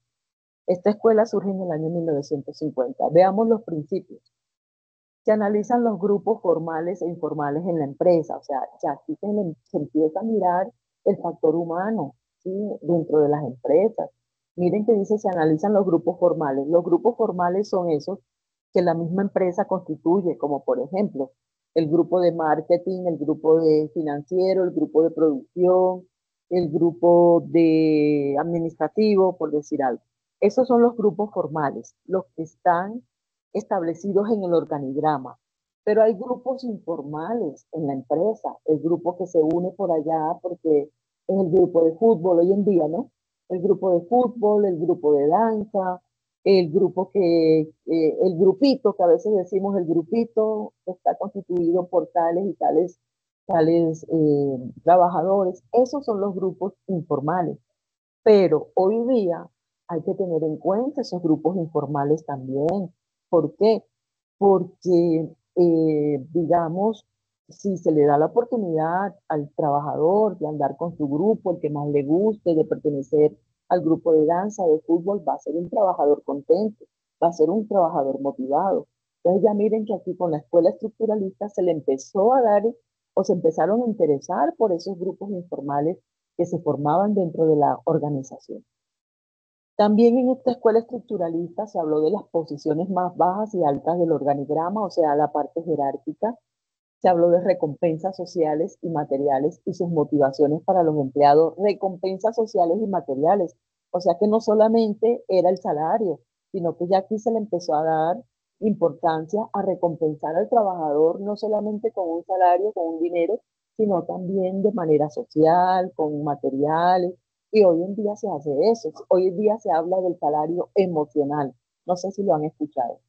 Esta escuela surge en el año 1950. Veamos los principios. Se analizan los grupos formales e informales en la empresa, o sea, ya aquí se empieza a mirar el factor humano, ¿sí? Dentro de las empresas. Miren que dice, se analizan los grupos formales. Los grupos formales son esos que la misma empresa constituye, como por ejemplo, el grupo de marketing, el grupo de financiero, el grupo de producción, el grupo de administrativo, por decir algo. Esos son los grupos formales, los que están establecidos en el organigrama. Pero hay grupos informales en la empresa, el grupo que se une por allá porque es el grupo de fútbol hoy en día, ¿no? El grupo de fútbol, el grupo de danza, el grupito, que a veces decimos el grupito, está constituido por tales y tales trabajadores. Esos son los grupos informales. Pero hoy día hay que tener en cuenta esos grupos informales también. ¿Por qué? Porque, digamos, si se le da la oportunidad al trabajador de andar con su grupo, el que más le guste, de pertenecer al grupo de danza, de fútbol, va a ser un trabajador contento, va a ser un trabajador motivado. Entonces ya miren que aquí con la escuela estructuralista se le empezó a dar o se empezaron a interesar por esos grupos informales que se formaban dentro de la organización. También en esta escuela estructuralista se habló de las posiciones más bajas y altas del organigrama, o sea, la parte jerárquica. Se habló de recompensas sociales y materiales y sus motivaciones para los empleados. Recompensas sociales y materiales. O sea que no solamente era el salario, sino que ya aquí se le empezó a dar importancia a recompensar al trabajador, no solamente con un salario, con un dinero, sino también de manera social, con materiales. Y hoy en día se hace eso. Hoy en día se habla del salario emocional. No sé si lo han escuchado.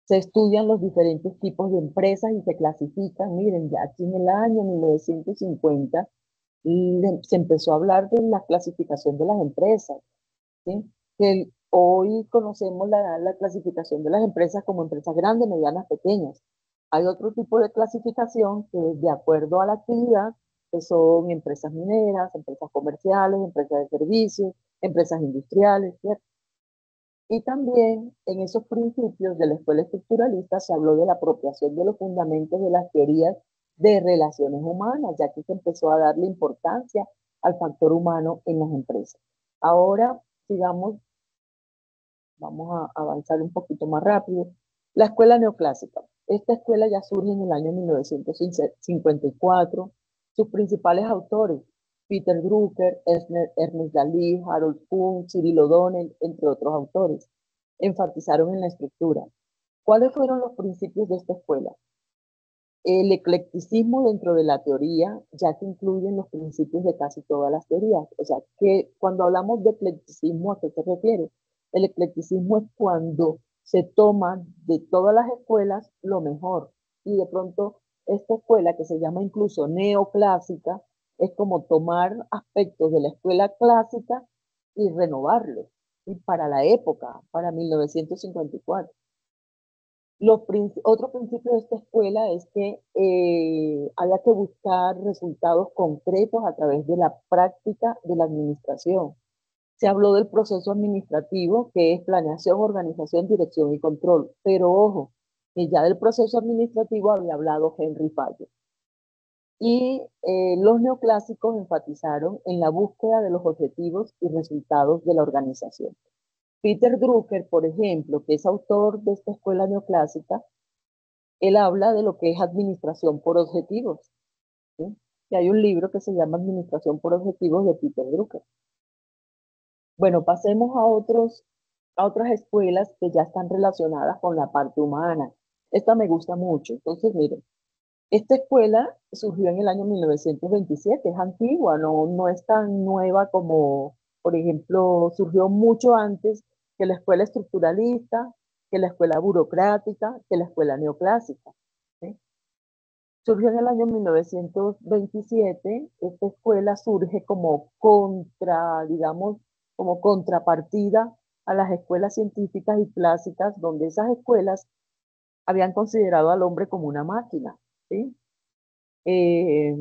Se estudian los diferentes tipos de empresas y se clasifican. Miren, ya aquí en el año 1950 se empezó a hablar de la clasificación de las empresas, ¿sí? Hoy conocemos la clasificación de las empresas como empresas grandes, medianas, pequeñas. Hay otro tipo de clasificación que es de acuerdo a la actividad, que son empresas mineras, empresas comerciales, empresas de servicios, empresas industriales, ¿cierto? Y también en esos principios de la escuela estructuralista se habló de la apropiación de los fundamentos de las teorías de relaciones humanas, ya que se empezó a darle importancia al factor humano en las empresas. Ahora, sigamos, vamos a avanzar un poquito más rápido. La escuela neoclásica. Esta escuela ya surge en el año 1954. Sus principales autores, Peter Drucker, Ernest Lally, Harold Kuhn, Cyril O'Donnell, entre otros autores, enfatizaron en la estructura. ¿Cuáles fueron los principios de esta escuela? El eclecticismo dentro de la teoría, ya que incluyen los principios de casi todas las teorías. O sea, que cuando hablamos de eclecticismo, ¿a qué se refiere? El eclecticismo es cuando se toman de todas las escuelas lo mejor. Y de pronto, esta escuela, que se llama incluso neoclásica, es como tomar aspectos de la escuela clásica y renovarlos. Y para la época, para 1954. Otro principio de esta escuela es que haya que buscar resultados concretos a través de la práctica de la administración. Se habló del proceso administrativo, que es planeación, organización, dirección y control. Pero ojo, que ya del proceso administrativo había hablado Henry Fayol. Y los neoclásicos enfatizaron en la búsqueda de los objetivos y resultados de la organización. Peter Drucker, por ejemplo, que es autor de esta escuela neoclásica, él habla de lo que es administración por objetivos, ¿sí? Y hay un libro que se llama Administración por Objetivos de Peter Drucker. Bueno, pasemos a otras escuelas que ya están relacionadas con la parte humana. Esta me gusta mucho. Entonces, miren, esta escuela surgió en el año 1927, es antigua, no es tan nueva como, por ejemplo, surgió mucho antes que la escuela estructuralista, que la escuela burocrática, que la escuela neoclásica, ¿sí? Surgió en el año 1927, esta escuela surge como digamos, como contrapartida a las escuelas científicas y clásicas, donde esas escuelas habían considerado al hombre como una máquina, ¿sí? Eh,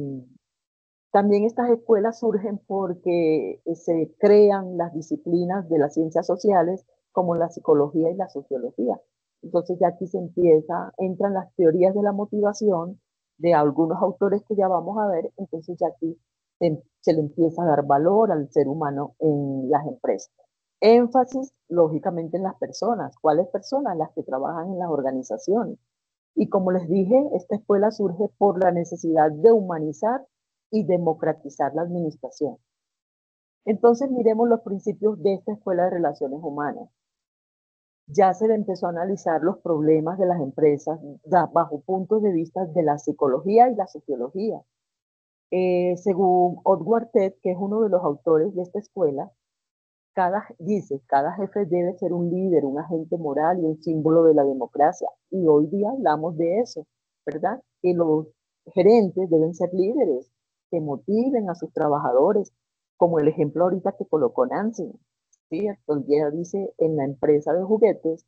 También estas escuelas surgen porque se crean las disciplinas de las ciencias sociales como la psicología y la sociología. Entonces ya aquí entran las teorías de la motivación de algunos autores que ya vamos a ver, entonces ya aquí se le empieza a dar valor al ser humano en las empresas. Énfasis, lógicamente, en las personas. ¿Cuáles personas? Las que trabajan en las organizaciones. Y como les dije, esta escuela surge por la necesidad de humanizar y democratizar la administración. Entonces miremos los principios de esta escuela de relaciones humanas. Ya se empezó a analizar los problemas de las empresas bajo puntos de vista de la psicología y la sociología. Según Edward Ted, que es uno de los autores de esta escuela, cada jefe debe ser un líder, un agente moral y un símbolo de la democracia. Y hoy día hablamos de eso, ¿verdad? Que los gerentes deben ser líderes, que motiven a sus trabajadores, como el ejemplo ahorita que colocó Nancy, ¿cierto? El día dice, en la empresa de juguetes,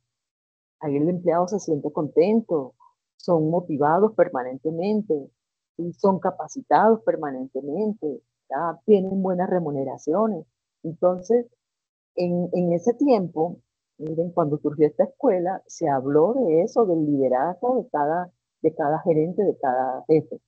ahí el empleado se siente contento, son motivados permanentemente, y son capacitados permanentemente, ¿ya? Tienen buenas remuneraciones. Entonces, en ese tiempo, miren, cuando surgió esta escuela, se habló de eso, del liderazgo de cada gerente, de cada jefe.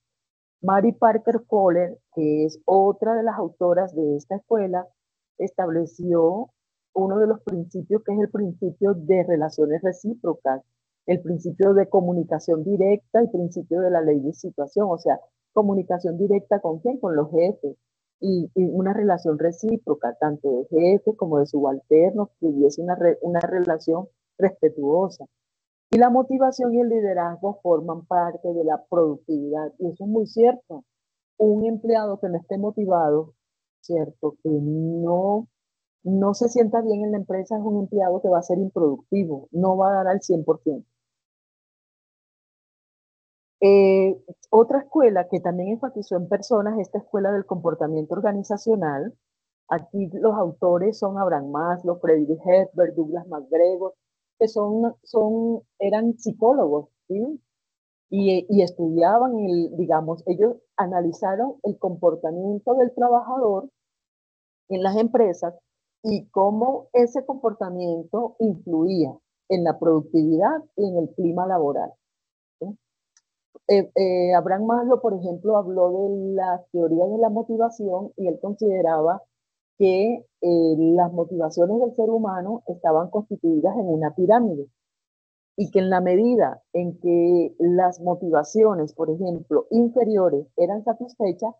Mary Parker Fowler, que es otra de las autoras de esta escuela, estableció uno de los principios que es el principio de relaciones recíprocas, el principio de comunicación directa y principio de la ley de situación, o sea, comunicación directa con quién, con los jefes, y una relación recíproca, tanto de jefe como de subalternos, que hubiese una relación respetuosa. Y la motivación y el liderazgo forman parte de la productividad. Y eso es muy cierto. Un empleado que no esté motivado, cierto, que no se sienta bien en la empresa, es un empleado que va a ser improductivo, no va a dar al 100%. Otra escuela que también enfatizó en personas, esta escuela del comportamiento organizacional. Aquí los autores son Abraham Maslow, Friedrich Hebert, Douglas MacGregor, que eran psicólogos, ¿sí? Y estudiaban, digamos, ellos analizaron el comportamiento del trabajador en las empresas y cómo ese comportamiento influía en la productividad y en el clima laboral, ¿sí? Abraham Maslow, por ejemplo, habló de la teoría de la motivación y él consideraba que las motivaciones del ser humano estaban constituidas en una pirámide y que en la medida en que las motivaciones, por ejemplo, inferiores eran satisfechas,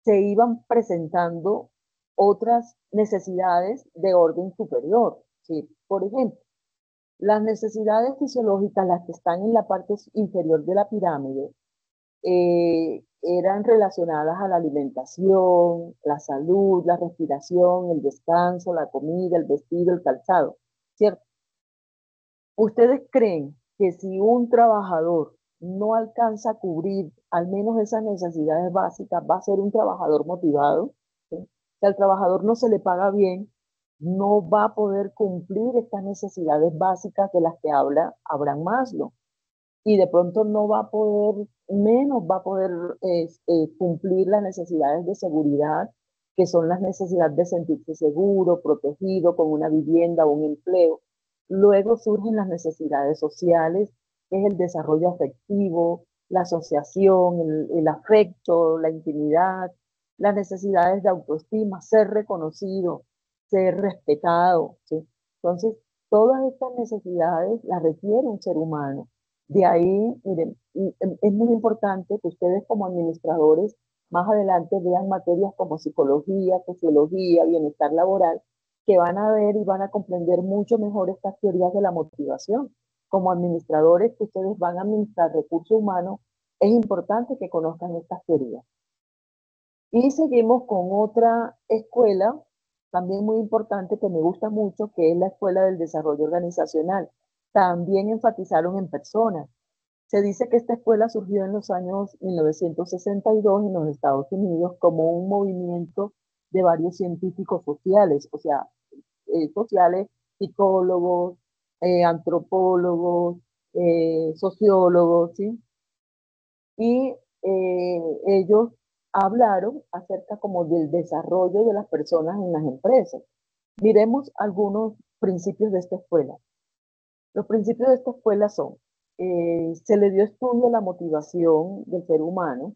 se iban presentando otras necesidades de orden superior. ¿Sí? Por ejemplo, las necesidades fisiológicas, las que están en la parte inferior de la pirámide, eran relacionadas a la alimentación, la salud, la respiración, el descanso, la comida, el vestido, el calzado, ¿cierto? ¿Ustedes creen que si un trabajador no alcanza a cubrir al menos esas necesidades básicas, va a ser un trabajador motivado? ¿Sí? Si al trabajador no se le paga bien, no va a poder cumplir estas necesidades básicas de las que habla Abraham Maslow. Y de pronto no va a poder, menos va a poder cumplir las necesidades de seguridad, que son las necesidades de sentirse seguro, protegido, con una vivienda o un empleo. Luego surgen las necesidades sociales, que es el desarrollo afectivo, la asociación, el afecto, la intimidad, las necesidades de autoestima, ser reconocido, ser respetado, ¿sí? Entonces, todas estas necesidades las requiere un ser humano. De ahí, miren, es muy importante que ustedes como administradores más adelante vean materias como psicología, sociología, bienestar laboral, que van a ver y van a comprender mucho mejor estas teorías de la motivación. Como administradores que ustedes van a administrar recursos humanos, es importante que conozcan estas teorías. Y seguimos con otra escuela, también muy importante, que me gusta mucho, que es la Escuela del Desarrollo Organizacional. También enfatizaron en personas. Se dice que esta escuela surgió en los años 1962 en los Estados Unidos como un movimiento de varios científicos sociales, o sea, sociales, psicólogos, antropólogos, sociólogos, ¿sí? Y ellos hablaron acerca como del desarrollo de las personas en las empresas. Miremos algunos principios de esta escuela. Los principios de esta escuela son, se le dio estudio a la motivación del ser humano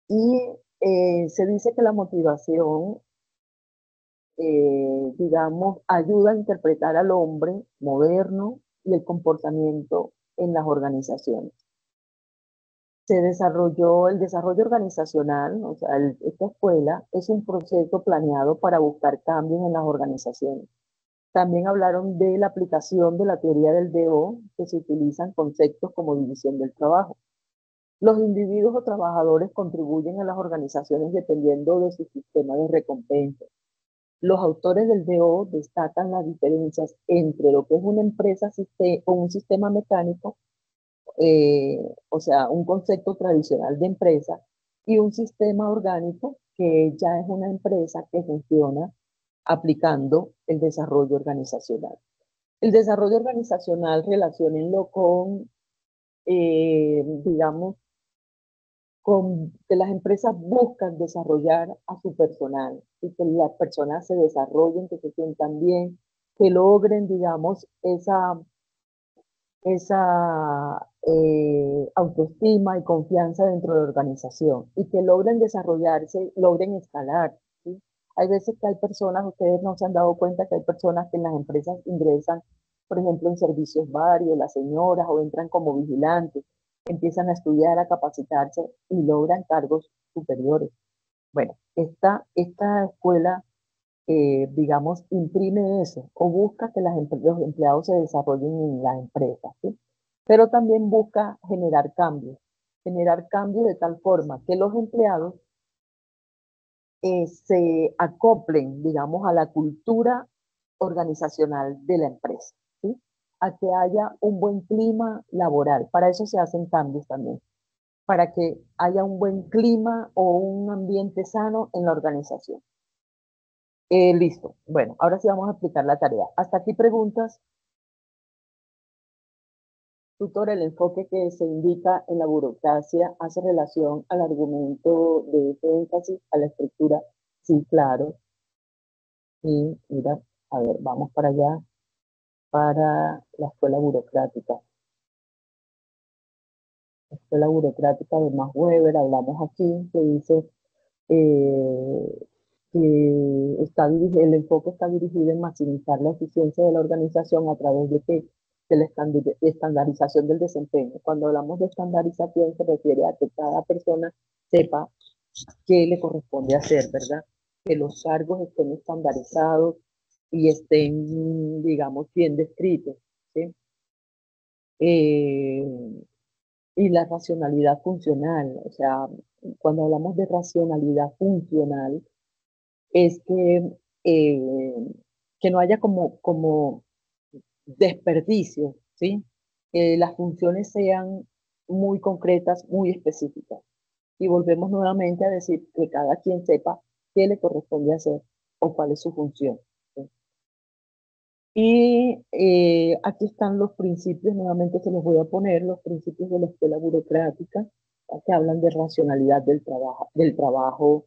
y se dice que la motivación, digamos, ayuda a interpretar al hombre moderno y el comportamiento en las organizaciones. Se desarrolló el desarrollo organizacional, o sea, esta escuela es un proceso planeado para buscar cambios en las organizaciones. También hablaron de la aplicación de la teoría del DO, que se utilizan conceptos como división del trabajo. Los individuos o trabajadores contribuyen a las organizaciones dependiendo de su sistema de recompensa. Los autores del DO destacan las diferencias entre lo que es una empresa o un sistema mecánico, o sea, un concepto tradicional de empresa, y un sistema orgánico que ya es una empresa que funciona aplicando el desarrollo organizacional. El desarrollo organizacional relaciónenlo con, digamos, que las empresas buscan desarrollar a su personal y que las personas se desarrollen, que se sientan bien, que logren, digamos, esa autoestima y confianza dentro de la organización y que logren desarrollarse, logren escalar, ¿sí? Hay veces que hay personas, ustedes no se han dado cuenta que hay personas que en las empresas ingresan, por ejemplo, en servicios varios, las señoras, o entran como vigilantes, empiezan a estudiar, a capacitarse y logran cargos superiores. Bueno, esta escuela, digamos, imprime eso o busca que los empleados se desarrollen en la empresa, ¿sí? Pero también busca generar cambios de tal forma que los empleados se acoplen, digamos, a la cultura organizacional de la empresa, ¿sí? A que haya un buen clima laboral. Para eso se hacen cambios también, para que haya un buen clima o un ambiente sano en la organización. Listo. Bueno, ahora sí vamos a explicar la tarea. Hasta aquí preguntas. Tutor, el enfoque que se indica en la burocracia hace relación al argumento de ese énfasis, a la estructura. Sí, claro. Y mira, a ver, vamos para allá, para la escuela burocrática. La escuela burocrática de Max Weber, hablamos aquí, que dice que el enfoque está dirigido en maximizar la eficiencia de la organización a través de la estandarización del desempeño. Cuando hablamos de estandarización se refiere a que cada persona sepa qué le corresponde hacer, ¿verdad? Que los cargos estén estandarizados y estén, digamos, bien descritos, ¿sí? Y la racionalidad funcional, o sea, cuando hablamos de racionalidad funcional, es que no haya como desperdicio, ¿sí? Que las funciones sean muy concretas, muy específicas. Y volvemos nuevamente a decir que cada quien sepa qué le corresponde hacer o cuál es su función, ¿sí? Y aquí están los principios, nuevamente se los voy a poner, los principios de la escuela burocrática, que hablan de racionalidad del trabajo,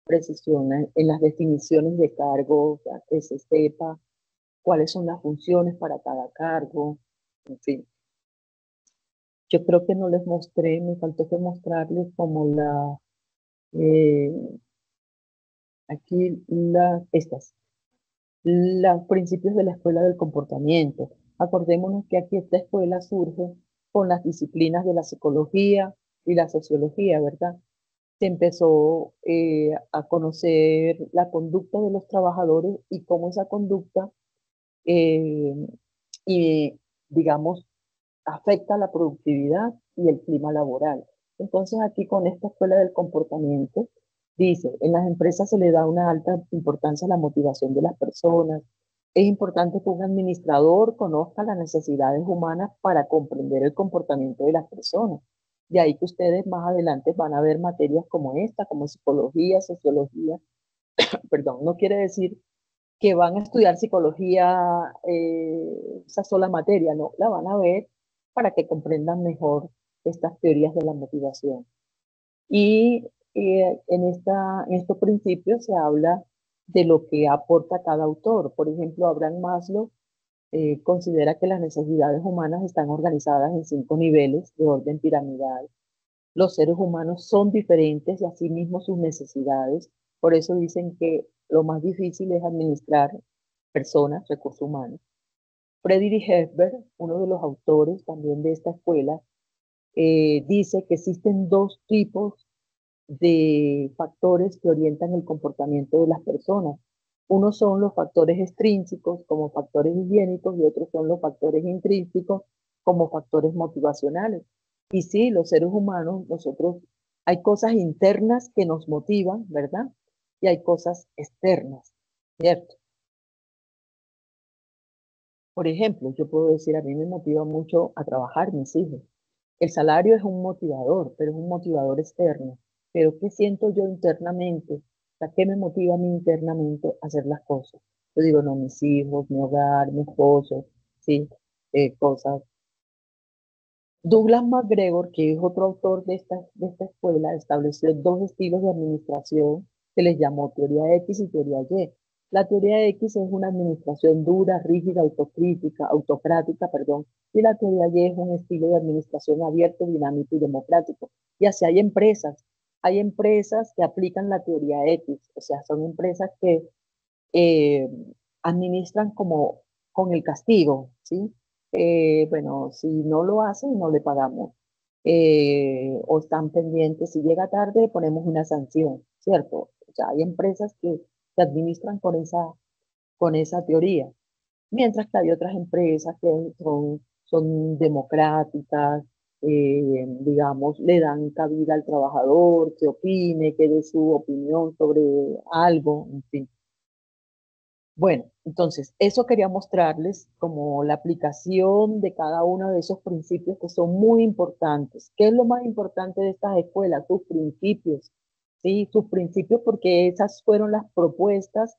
precisión en las definiciones de cargo, o sea, que se sepa cuáles son las funciones para cada cargo, en fin. Yo creo que no les mostré, me faltó que mostrarles como eh, aquí los principios de la escuela del comportamiento. Acordémonos que aquí esta escuela surge con las disciplinas de la psicología y la sociología, ¿verdad? Se empezó a conocer la conducta de los trabajadores y cómo esa conducta, eh, y, digamos, afecta la productividad y el clima laboral. Entonces aquí con esta escuela del comportamiento, dice, en las empresas se le da una alta importancia a la motivación de las personas. Es importante que un administrador conozca las necesidades humanas para comprender el comportamiento de las personas. De ahí que ustedes más adelante van a ver materias como esta, como psicología, sociología. Perdón, no quiere decir que van a estudiar psicología, esa sola materia, no, la van a ver para que comprendan mejor estas teorías de la motivación. Y en estos principios se habla de lo que aporta cada autor. Por ejemplo, Abraham Maslow considera que las necesidades humanas están organizadas en 5 niveles de orden piramidal. Los seres humanos son diferentes y asimismo sus necesidades. Por eso dicen que lo más difícil es administrar personas, recursos humanos. Friedrich Hebert, uno de los autores también de esta escuela, dice que existen 2 tipos de factores que orientan el comportamiento de las personas. Unos son los factores extrínsecos como factores higiénicos y otros son los factores intrínsecos como factores motivacionales. Y sí, los seres humanos, nosotros, hay cosas internas que nos motivan, ¿verdad? Y hay cosas externas, ¿cierto? Por ejemplo, yo puedo decir, a mí me motiva mucho a trabajar mis hijos. El salario es un motivador, pero es un motivador externo. Pero ¿qué siento yo internamente? O sea, ¿qué me motiva a mí internamente a hacer las cosas? Yo digo, no, mis hijos, mi hogar, mi esposo, sí, cosas Douglas MacGregor, que es otro autor de esta escuela, estableció dos estilos de administración que les llamó teoría X y teoría Y. La teoría X es una administración dura, rígida, autocrática, perdón, y la teoría Y es un estilo de administración abierto, dinámico y democrático. Y así hay empresas que aplican la teoría X, o sea, son empresas que eh, administran como con el castigo, ¿sí? Bueno, si no lo hacen, no le pagamos. O están pendientes, si llega tarde, ponemos una sanción, ¿cierto? O sea, hay empresas que administran con esa teoría, mientras que hay otras empresas que son democráticas, digamos, le dan cabida al trabajador, que opine, que dé su opinión sobre algo, en fin. Bueno, entonces, eso quería mostrarles como la aplicación de cada uno de esos principios que son muy importantes. ¿Qué es lo más importante de estas escuelas? Sus principios, ¿sí? Sus principios, porque esas fueron las propuestas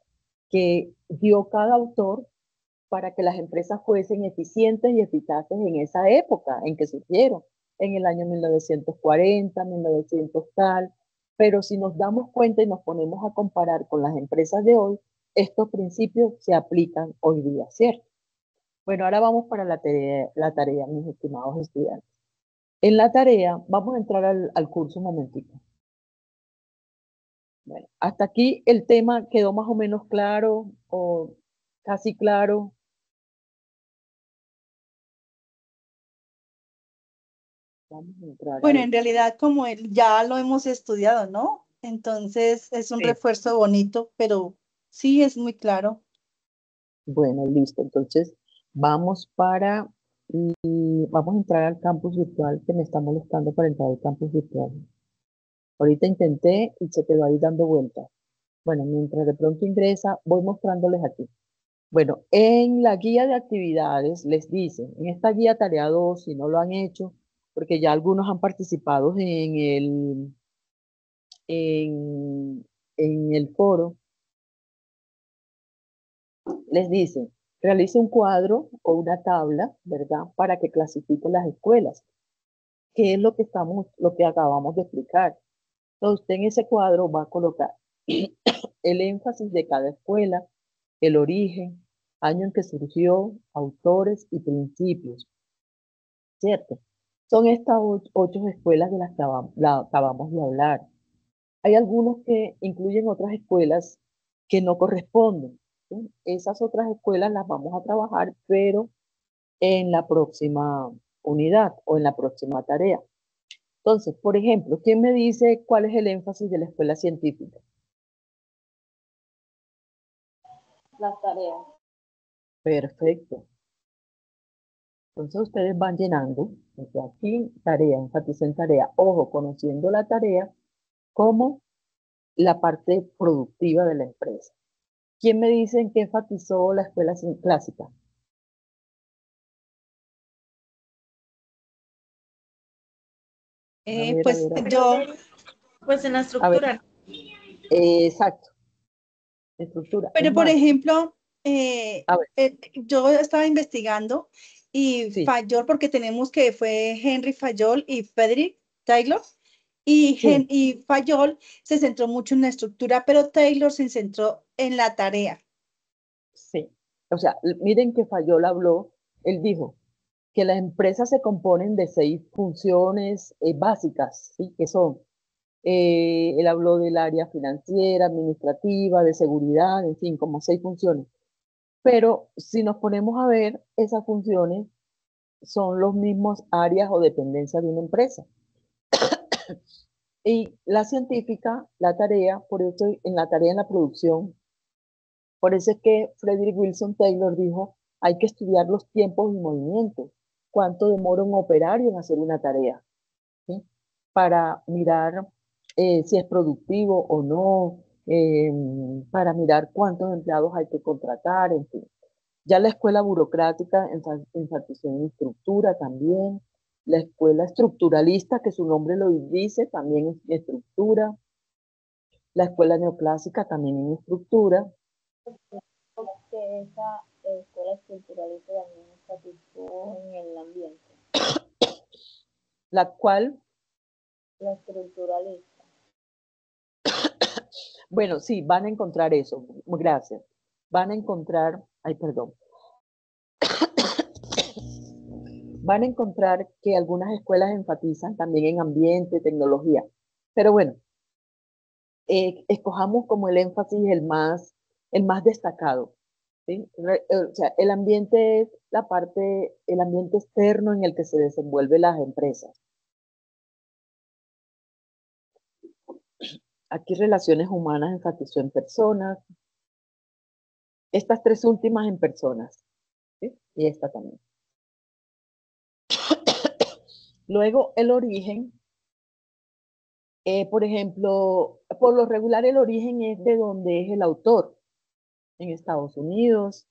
que dio cada autor para que las empresas fuesen eficientes y eficaces en esa época en que surgieron, en el año 1940, 1900 tal. Pero si nos damos cuenta y nos ponemos a comparar con las empresas de hoy, estos principios se aplican hoy día, ¿cierto? Bueno, ahora vamos para la tarea, mis estimados estudiantes. En la tarea, vamos a entrar al curso un momentito. Bueno, hasta aquí el tema quedó más o menos claro o casi claro. Vamos a entrar Bueno, ahí. en realidad como ya lo hemos estudiado, ¿no? Entonces es un Sí. refuerzo bonito, pero sí es muy claro. Bueno, listo. Entonces, vamos vamos a entrar al campus virtual que me está molestando para entrar al campus virtual. Ahorita intenté y se quedó ahí dando vueltas. Bueno, mientras de pronto ingresa, voy mostrándoles aquí. Bueno, en la guía de actividades les dice, en esta guía tarea 2, si no lo han hecho, porque ya algunos han participado en el foro, les dice, realice un cuadro o una tabla, ¿verdad? Para que clasifique las escuelas, que es lo que acabamos de explicar. Entonces, usted en ese cuadro va a colocar el énfasis de cada escuela, el origen, año en que surgió, autores y principios, ¿cierto? Son estas 8 escuelas de las que acabamos de hablar. Hay algunos que incluyen otras escuelas que no corresponden, ¿sí? Esas otras escuelas las vamos a trabajar, pero en la próxima unidad o en la próxima tarea. Entonces, por ejemplo, ¿quién me dice cuál es el énfasis de la escuela científica? Las tareas. Perfecto. Entonces ustedes van llenando, desde aquí, tarea, enfatizo en tarea. Ojo, conociendo la tarea como la parte productiva de la empresa. ¿Quién me dice en qué enfatizó la escuela clásica? A ver, a Pues ver, a ver. yo, Pues en la A ver, estructura. exacto, estructura. Es pero por más, ejemplo, a ver, yo estaba investigando y sí, Fayol, porque tenemos que fue Henry Fayol y Frederick Taylor, y, sí, y Fayol se centró mucho en la estructura, pero Taylor se centró en la tarea. sí. O sea, miren que Fayol habló, él dijo que las empresas se componen de 6 funciones básicas, ¿sí? Que son, él habló del área financiera, administrativa, de seguridad, en fin, como 6 funciones. Pero si nos ponemos a ver, esas funciones son los mismos áreas o dependencias de una empresa. Y la científica, la tarea, por eso en la tarea en la producción, por eso es que Frederick Wilson Taylor dijo, hay que estudiar los tiempos y movimientos, cuánto demora un operario en hacer una tarea, ¿sí? Para mirar si es productivo o no, para mirar cuántos empleados hay que contratar, en fin. Ya la escuela burocrática enfatizó en estructura también. La escuela estructuralista, que su nombre lo dice, también es estructura. La escuela neoclásica también en estructura. Que esa escuela estructuralista también enfatizó en el ambiente. la cual, La estructuralista. bueno, sí, van a encontrar eso, gracias. Van a encontrar, ay, perdón, van a encontrar que algunas escuelas enfatizan también en ambiente, tecnología. Pero bueno, escojamos como el énfasis el más destacado. ¿Sí? O sea, el ambiente es la parte, el ambiente externo en el que se desenvuelven las empresas. Aquí relaciones humanas enfatizó en personas. Estas tres últimas en personas. ¿Sí? Y esta también. Luego, el origen. Por ejemplo, por lo regular el origen es de donde es el autor. En Estados Unidos,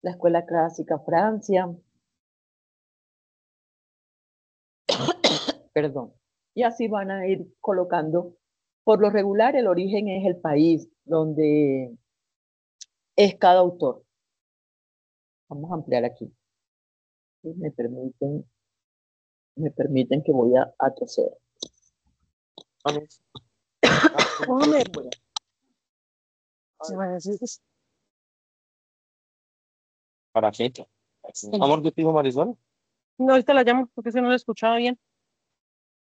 la escuela clásica Francia, perdón. Y así van a ir colocando. Por lo regular el origen es el país donde es cada autor. Vamos a ampliar aquí. ¿Sí? Me permiten que voy a toser. ¿Para qué? Amor, ¿qué te dijo Marisol? No, ahorita la llamo porque si no la escuchaba bien.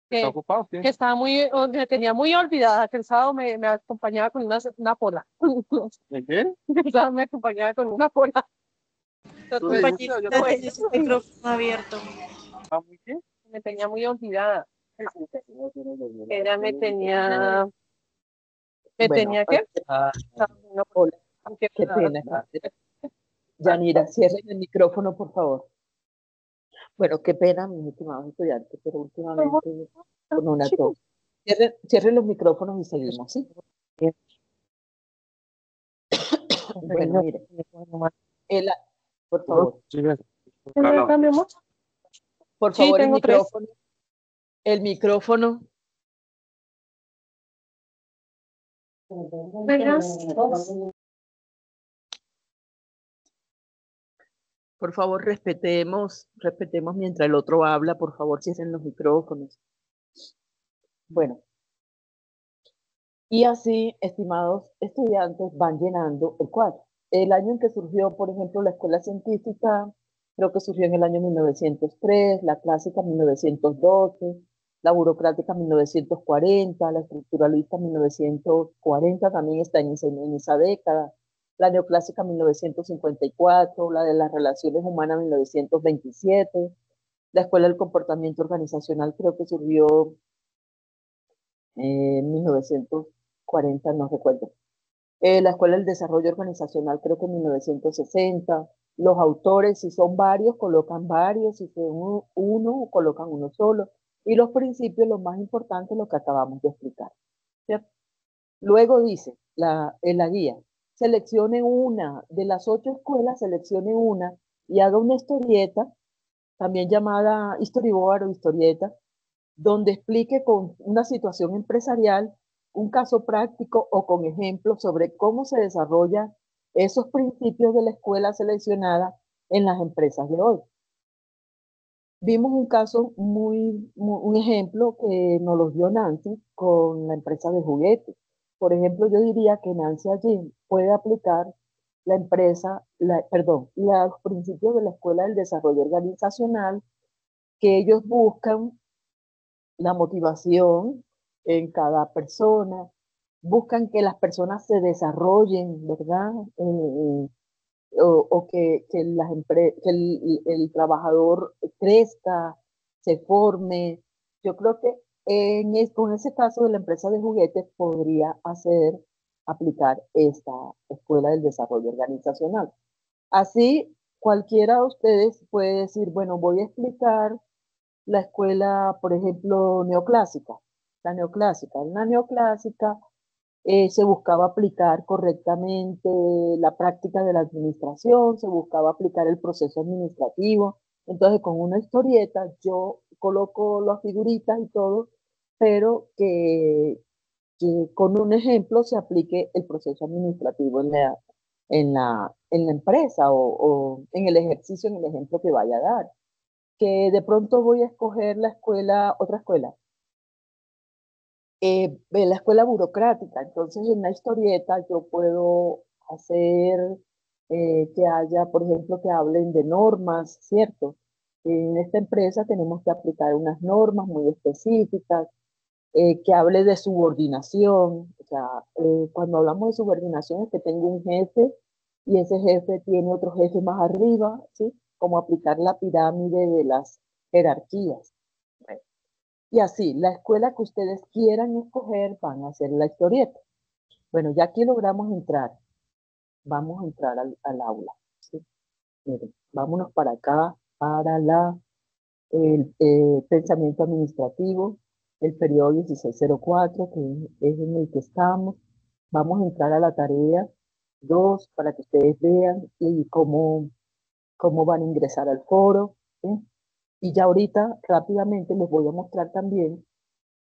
¿Está Que, ocupado? que estaba me tenía muy olvidada, que el sábado me acompañaba con una pola. ¿De qué? El sábado me acompañaba con una pola. Compañerita, tiene su micrófono abierto. ¿Ah, muy bien? Me tenía muy olvidada. Ella me tenía... ¿Me Bueno, tenía qué? hola, qué pena. Yanira, cierren el micrófono, por favor. Bueno, qué pena, mis estimados estudiantes, pero últimamente con una tos. Cierren los micrófonos y seguimos, ¿sí? Bueno, mire. Por favor. ¿Cambiamos? Por Sí, favor, el tengo tres. micrófono. El micrófono. Por favor, respetemos mientras el otro habla. Por favor, cierren los micrófonos. Bueno. Y así, estimados estudiantes, van llenando el cuadro. El año en que surgió, por ejemplo, la escuela científica, creo que surgió en el año 1903, la clásica 1912, la burocrática 1940, la estructuralista 1940 también está en esa década, la neoclásica 1954, la de las relaciones humanas 1927, la escuela del comportamiento organizacional creo que surgió en 1940, no recuerdo. La Escuela del Desarrollo Organizacional creo que en 1960. Los autores, si son varios, colocan varios, si son uno, colocan uno solo. Y los principios, lo más importante, lo que acabamos de explicar. ¿Cierto? Luego dice, en la guía, seleccione una, de las 8 escuelas, seleccione una y haga una historieta, también llamada storyboard o historieta, donde explique con una situación empresarial, un caso práctico o con ejemplos sobre cómo se desarrollan esos principios de la escuela seleccionada en las empresas de hoy. Vimos un caso un ejemplo que nos lo dio Nancy con la empresa de juguetes. Por ejemplo, yo diría que Nancy allí puede aplicar los principios de la Escuela del Desarrollo Organizacional que ellos buscan la motivación en cada persona, buscan que las personas se desarrollen, ¿verdad? O que el trabajador crezca, se forme. Yo creo que con ese caso de la empresa de juguetes podría aplicar esta escuela del desarrollo organizacional. Así, cualquiera de ustedes puede decir, bueno, voy a explicar la escuela, por ejemplo, neoclásica. La neoclásica. En la neoclásica se buscaba aplicar correctamente la práctica de la administración, se buscaba aplicar el proceso administrativo. Entonces, con una historieta yo coloco las figuritas y todo, pero que con un ejemplo se aplique el proceso administrativo en la empresa o en el ejercicio, en el ejemplo que vaya a dar. que de pronto voy a escoger la escuela, otra escuela, la escuela burocrática. Entonces, en la historieta yo puedo hacer que haya, por ejemplo, que hablen de normas, ¿cierto? En esta empresa tenemos que aplicar unas normas muy específicas, que hable de subordinación. O sea, cuando hablamos de subordinación es que tengo un jefe y ese jefe tiene otro jefe más arriba, ¿sí? Como aplicar la pirámide de las jerarquías. Bueno, y así, la escuela que ustedes quieran escoger van a hacer la historieta. Bueno, ya aquí logramos entrar. Vamos a entrar al aula, ¿sí? Miren, vámonos para acá, para el pensamiento administrativo, el periodo 1604, que es en el que estamos. Vamos a entrar a la tarea 2 para que ustedes vean y cómo van a ingresar al foro, ¿sí? Y ya ahorita rápidamente les voy a mostrar también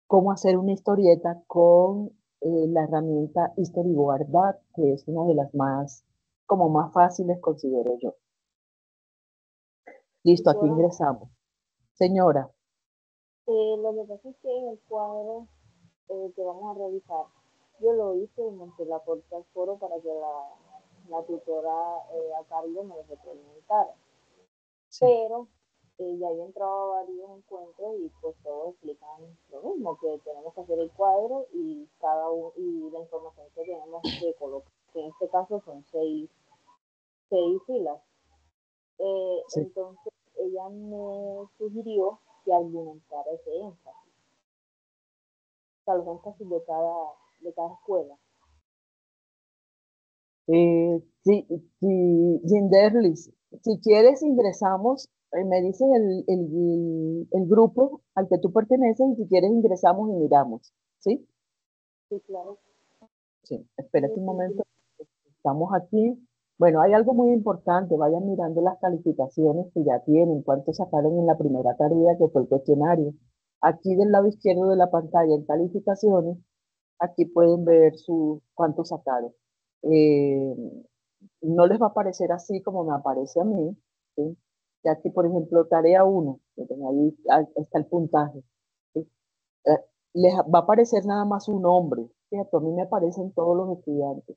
cómo hacer una historieta con la herramienta Storyboard, que es una de las como más fáciles, considero yo. Listo, aquí Tutora, ingresamos. Señora, lo que pasa es que en el cuadro que vamos a revisar, yo lo hice y monté la puerta al foro para que la tutora a cargo me lo representara. sí. Pero ya he entrado a varios encuentros y pues todos explican lo mismo, que tenemos que hacer el cuadro y y la información que tenemos que colocar, que en este caso son seis filas. Sí. Entonces ella me sugirió que argumentara ese énfasis, o sea, los énfasis de cada escuela. Sí, Jinderlis, si quieres ingresamos, me dices el grupo al que tú perteneces y si quieres ingresamos y miramos, ¿sí? Sí, claro. Sí, espérate un momento, estamos aquí. Bueno, hay algo muy importante, vayan mirando las calificaciones que ya tienen, cuánto sacaron en la primera tarea que fue el cuestionario. Aquí del lado izquierdo de la pantalla en calificaciones, aquí pueden ver cuánto sacaron. Eh, no les va a aparecer así como me aparece a mí, ¿sí? Ya que, por ejemplo, tarea 1, ahí está el puntaje, ¿sí? Eh, Les va a aparecer nada más un nombre, ¿cierto? A mí me aparecen todos los estudiantes.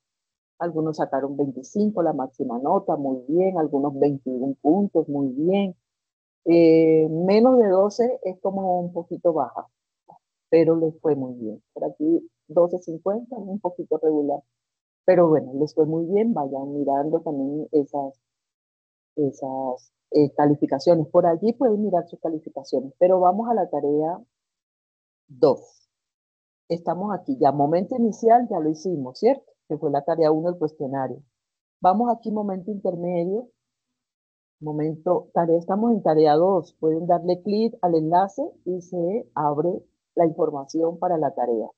Algunos sacaron 25, la máxima nota, muy bien, algunos 21 puntos, muy bien. Menos de 12 es como un poquito baja, pero les fue muy bien. Por aquí 12.50, un poquito regular. Pero bueno, les fue muy bien, vayan mirando también esas calificaciones. Por allí pueden mirar sus calificaciones, pero vamos a la tarea 2. Estamos aquí ya, momento inicial ya lo hicimos, ¿cierto? Que fue la tarea 1 del cuestionario. Vamos aquí, momento intermedio, estamos en tarea 2. Pueden darle clic al enlace y se abre la información para la tarea.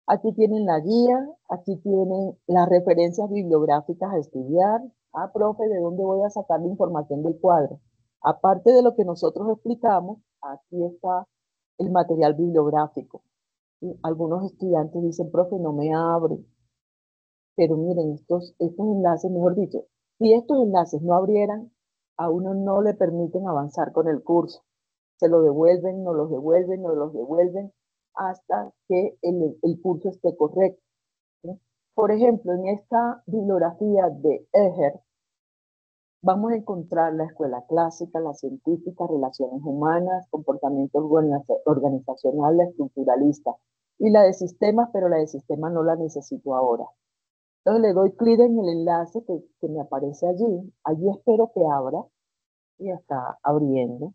Aquí tienen la guía, aquí tienen las referencias bibliográficas a estudiar. Ah, profe, ¿de dónde voy a sacar la información del cuadro? Aparte de lo que nosotros explicamos, aquí está el material bibliográfico. Y algunos estudiantes dicen, profe, no me abre. Pero miren, estos enlaces, mejor dicho, si estos enlaces no abrieran, a uno no le permiten avanzar con el curso. Se lo devuelven, no los devuelven, no los devuelven, hasta que el curso esté correcto, ¿sí? Por ejemplo, en esta bibliografía de Eger, vamos a encontrar la escuela clásica, la científica, relaciones humanas, comportamiento organizacional, la estructuralista, y la de sistemas, pero la de sistemas no la necesito ahora. Entonces le doy clic en el enlace que me aparece allí. Allí espero que abra. Y está abriendo.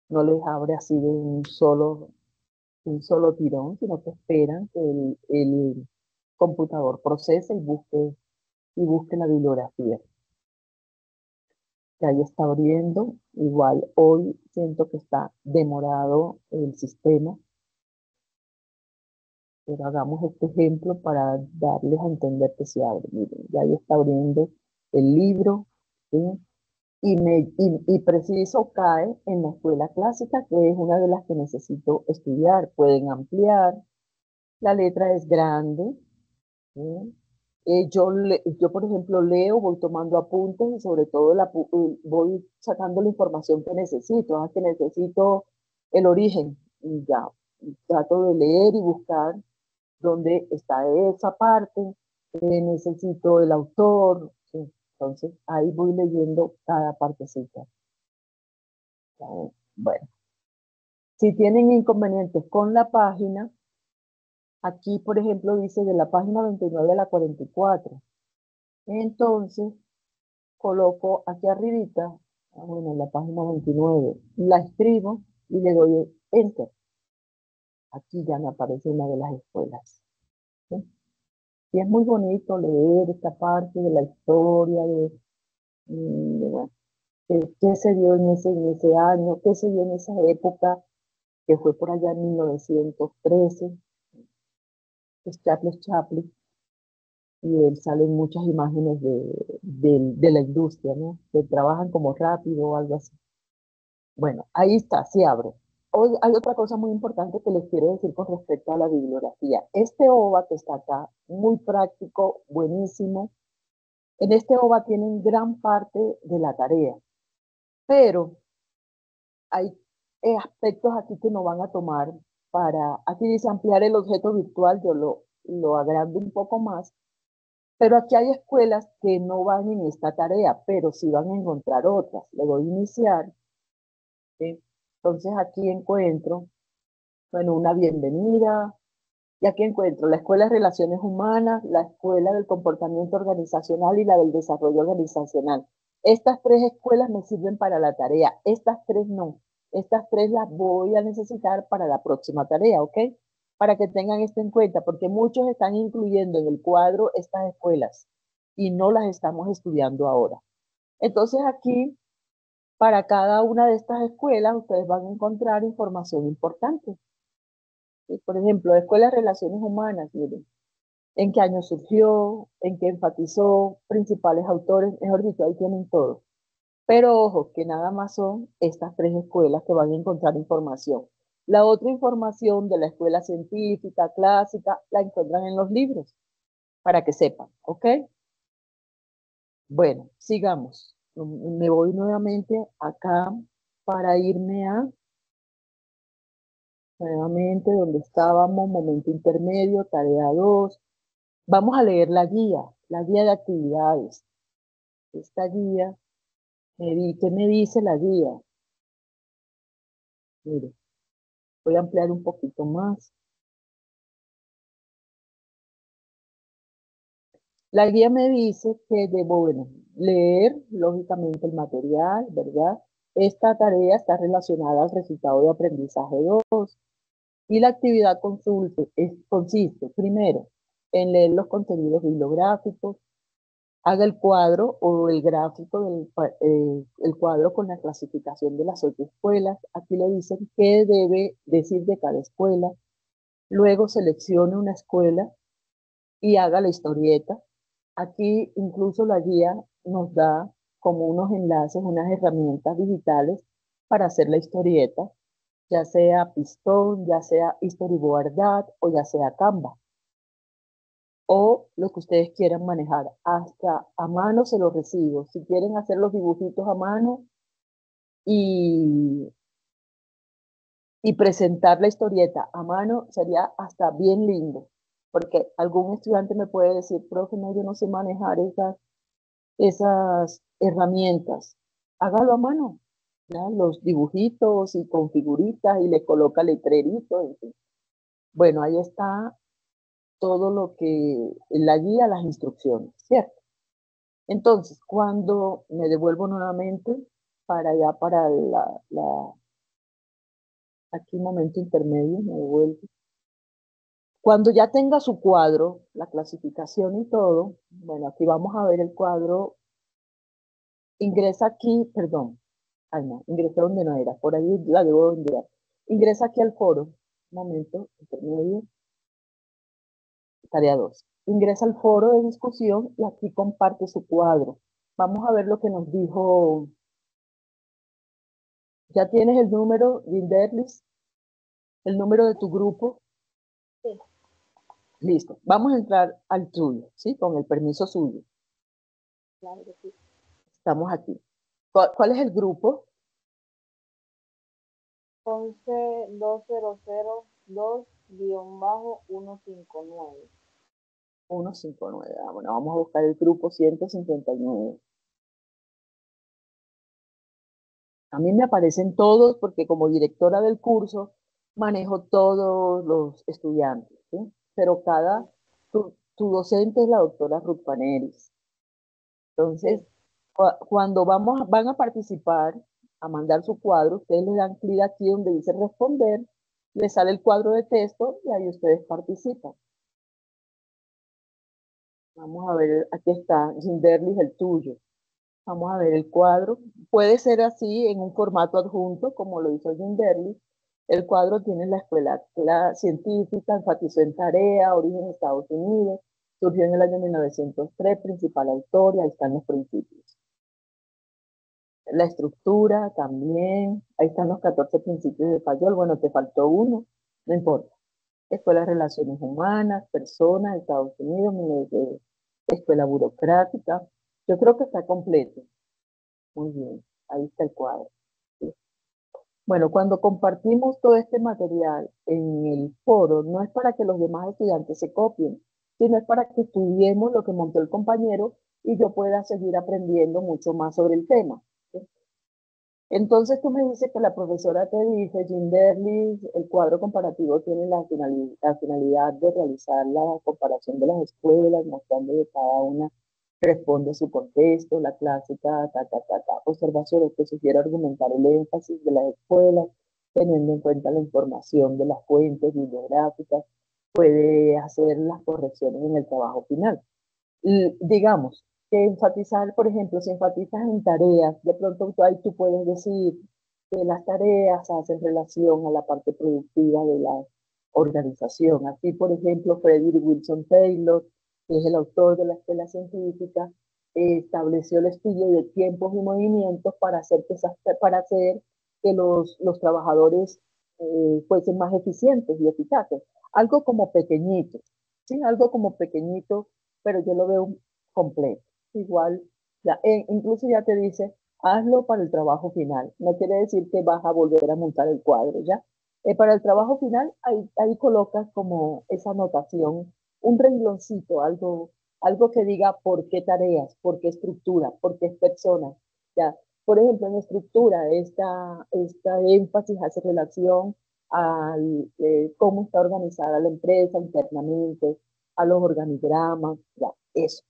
No les abre así de un solo tirón, sino que esperan que el computador procese y busque la bibliografía. Ya ahí está abriendo. Igual hoy siento que está demorado el sistema. Pero hagamos este ejemplo para darles a entender que se abre. Miren, ya ahí está abriendo el libro, ¿sí? Y preciso cae en la escuela clásica, que es una de las que necesito estudiar. Pueden ampliar, la letra es grande, ¿sí? Yo, por ejemplo, leo, voy tomando apuntes y sobre todo voy sacando la información que necesito. Que necesito el origen y ya trato de leer y buscar dónde está esa parte, necesito el autor. ¿Sí? Entonces ahí voy leyendo cada partecita. Bueno, si tienen inconvenientes con la página, aquí, por ejemplo, dice de la página 29 a la 44. Entonces, coloco aquí arribita, bueno, en la página 29, la escribo y le doy Enter. Aquí ya me aparece una de las escuelas. ¿Sí? Y es muy bonito leer esta parte de la historia, bueno, qué se dio en ese año, qué se dio en esa época, que fue por allá en 1913. Es Charles Chaplin. Y él salen muchas imágenes de la industria, ¿no? Que trabajan como rápido o algo así. Bueno, ahí está, sí abre. Hoy hay otra cosa muy importante que les quiero decir con respecto a la bibliografía. Este OVA que está acá, muy práctico, buenísimo. En este OVA tienen gran parte de la tarea, pero hay aspectos aquí que no van a tomar aquí dice ampliar el objeto virtual, yo lo agrando un poco más. Pero aquí hay escuelas que no van en esta tarea, pero sí van a encontrar otras. Le doy a iniciar. ¿Sí? Entonces aquí encuentro, bueno, una bienvenida. Y aquí encuentro la Escuela de Relaciones Humanas, la Escuela del Comportamiento Organizacional y la del Desarrollo Organizacional. Estas tres escuelas me sirven para la tarea. Estas tres no. Estas tres las voy a necesitar para la próxima tarea, ¿ok? Para que tengan esto en cuenta, porque muchos están incluyendo en el cuadro estas escuelas y no las estamos estudiando ahora. Entonces aquí, para cada una de estas escuelas, ustedes van a encontrar información importante. ¿Sí? Por ejemplo, Escuela de Relaciones Humanas, miren, en qué año surgió, en qué enfatizó, principales autores, mejor dicho, ahí tienen todo. Pero ojo, que nada más son estas tres escuelas que van a encontrar información. La otra información de la escuela científica, clásica, la encuentran en los libros, para que sepan, ¿ok? Bueno, sigamos. Me voy nuevamente acá para irme nuevamente donde estábamos, momento intermedio, tarea 2. Vamos a leer la guía de actividades. Esta guía, ¿qué me dice la guía? Mire, voy a ampliar un poquito más. La guía me dice que debo, bueno, leer, lógicamente, el material, ¿verdad? Esta tarea está relacionada al resultado de aprendizaje 2. Y la actividad consiste, primero, en leer los contenidos bibliográficos, haga el cuadro o el gráfico, el cuadro con la clasificación de las 8 escuelas. Aquí le dicen qué debe decir de cada escuela. Luego seleccione una escuela y haga la historieta. Aquí incluso la guía nos da como unos enlaces, unas herramientas digitales para hacer la historieta, ya sea Pistón, ya sea Storyboard o ya sea Canva, o lo que ustedes quieran manejar. Hasta a mano se los recibo. Si quieren hacer los dibujitos a mano y, y presentar la historieta a mano, sería hasta bien lindo, porque algún estudiante me puede decir, profe, no, yo no sé manejar esas herramientas. Hágalo a mano, ¿ya? Los dibujitos y con figuritas y le coloca letreritos, en fin. Bueno, ahí está todo lo que la guía, las instrucciones, ¿cierto? Entonces, cuando me devuelvo nuevamente para allá, para aquí un momento intermedio, me devuelvo. Cuando ya tenga su cuadro, la clasificación y todo, bueno, aquí vamos a ver el cuadro. Ingresa aquí, perdón, ay no, ingresé donde no era, por ahí la debo enviar. Ingresa aquí al foro, un momento, intermedio, tarea 2. Ingresa al foro de discusión y aquí comparte su cuadro. Vamos a ver lo que nos dijo. ¿Ya tienes el número, Ginderlis? ¿El número de tu grupo? Sí. Listo. Vamos a entrar al tuyo, ¿sí? Con el permiso suyo. Claro que sí. Estamos aquí. ¿Cuál es el grupo? 11-2002-159. 159. Ah, bueno, vamos a buscar el grupo 159. A mí me aparecen todos porque como directora del curso manejo todos los estudiantes, ¿sí? Pero tu docente es la doctora Ruth Paneris. Entonces, Sí. cuando van a participar, a mandar su cuadro, ustedes le dan clic aquí donde dice responder, les sale el cuadro de texto y ahí ustedes participan. Vamos a ver, aquí está, Ginderlis, el tuyo. Vamos a ver el cuadro. Puede ser así en un formato adjunto, como lo hizo Ginderlis. El cuadro tiene la escuela científica, enfatizó en tarea, origen en Estados Unidos, surgió en el año 1903, principal autor, y ahí están los principios. La estructura también, ahí están los 14 principios de Fayol. Bueno, te faltó uno, no importa. Escuela de Relaciones Humanas, Personas, Estados Unidos, Escuela Burocrática. Yo creo que está completo. Muy bien, ahí está el cuadro. ¿Sí? Bueno, cuando compartimos todo este material en el foro, no es para que los demás estudiantes se copien, sino es para que estudiemos lo que montó el compañero y yo pueda seguir aprendiendo mucho más sobre el tema. ¿Sí? Entonces tú me dices que la profesora te dice, Jim Derlis, el cuadro comparativo tiene la finalidad de realizar la comparación de las escuelas, mostrando que cada una responde a su contexto, la clásica, observaciones que sugiere argumentar el énfasis de las escuelas, teniendo en cuenta la información de las fuentes bibliográficas, puede hacer las correcciones en el trabajo final. Y digamos, que enfatizar, por ejemplo, si enfatizas en tareas, de pronto ahí tú puedes decir que las tareas hacen relación a la parte productiva de la organización. Así, por ejemplo, Frederick Wilson Taylor, que es el autor de la escuela científica, estableció el estudio de tiempos y movimientos para hacer que los trabajadores fuesen más eficientes y eficaces. Algo como pequeñito, ¿sí? Algo como pequeñito, pero yo lo veo completo. Igual, ya, incluso ya te dice, hazlo para el trabajo final. No quiere decir que vas a volver a montar el cuadro, ¿ya? Para el trabajo final, ahí colocas como esa anotación, un rengloncito, algo que diga por qué tareas, por qué estructura, por qué personas, ¿ya? Por ejemplo, en estructura, esta énfasis hace relación a cómo está organizada la empresa internamente, a los organigramas, ya, eso.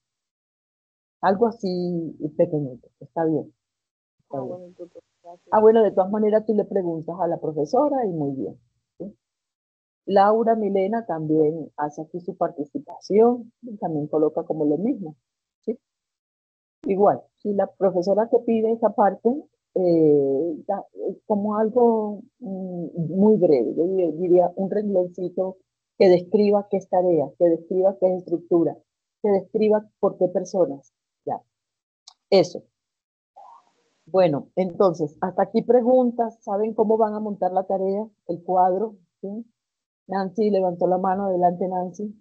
Algo así pequeñito, está bien, está Ah, bien. bueno, tutor, gracias. Ah, bueno, de todas maneras tú le preguntas a la profesora y muy bien. ¿Sí? Laura Milena también hace aquí su participación, y también coloca como lo mismo. ¿Sí? Igual, si la profesora te pide esa parte, es como algo muy breve, yo diría un rengloncito que describa qué es tarea, que describa qué es estructura, que describa por qué personas. Ya, eso. Bueno, entonces, hasta aquí preguntas. ¿Saben cómo van a montar la tarea? El cuadro. ¿Sí? Nancy levantó la mano. Adelante, Nancy.